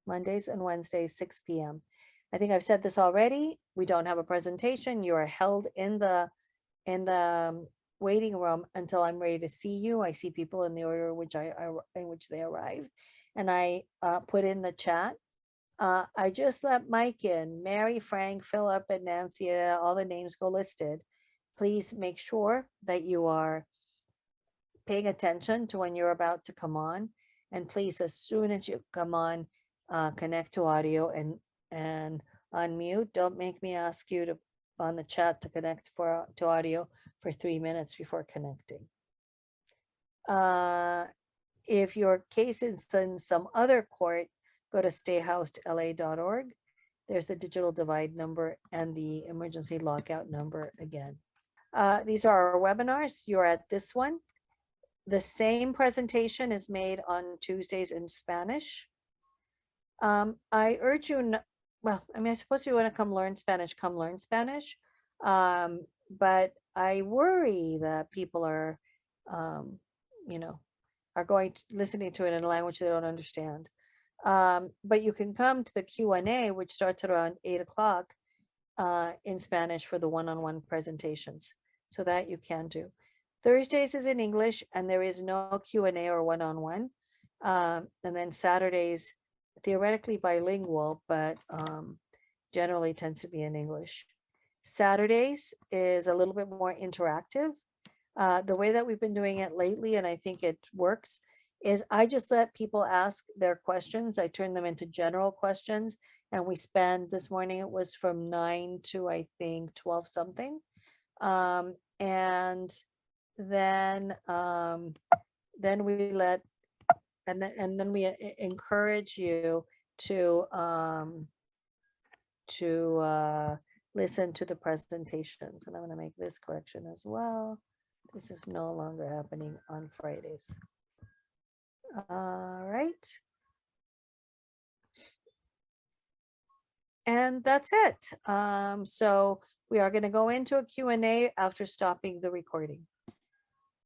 Mondays and Wednesdays, 6 p.m. I think I've said this already. We don't have a presentation. You are held in the waiting room until I'm ready to see you. I see people in the order in which they arrive, and I put in the chat. I just let Mike in, Mary, Frank, Philip, and Nancy. All the names go listed. Please make sure that you are paying attention to when you're about to come on, and please, as soon as you come on, connect to audio and unmute. Don't make me ask you to on the chat to connect to audio for 3 minutes before connecting. If your case is in some other court, go to stayhousedla.org. There's the digital divide number and the emergency lockout number again. These are our webinars. You're at this one. The same presentation is made on Tuesdays in Spanish. I urge you, well, I mean, I suppose you want to come learn Spanish, come learn Spanish. But I worry that people are, you know, are listening to it in a language they don't understand. But you can come to the Q&A, which starts at around 8 o'clock in Spanish for the one-on-one presentations. So that you can do. Thursdays is in English, and there is no Q&A or one-on-one. And then Saturdays, theoretically bilingual, but generally tends to be in English. Saturdays is a little bit more interactive. The way that we've been doing it lately, and I think it works, is I just let people ask their questions. I turn them into general questions, and we spend, this morning it was from 9 to I think 12 something. And then we let, and then we encourage you to listen to the presentations. And I'm going to make this correction as well. This is no longer happening on Fridays. All right. And that's it. So we are going to go into a Q&A after stopping the recording.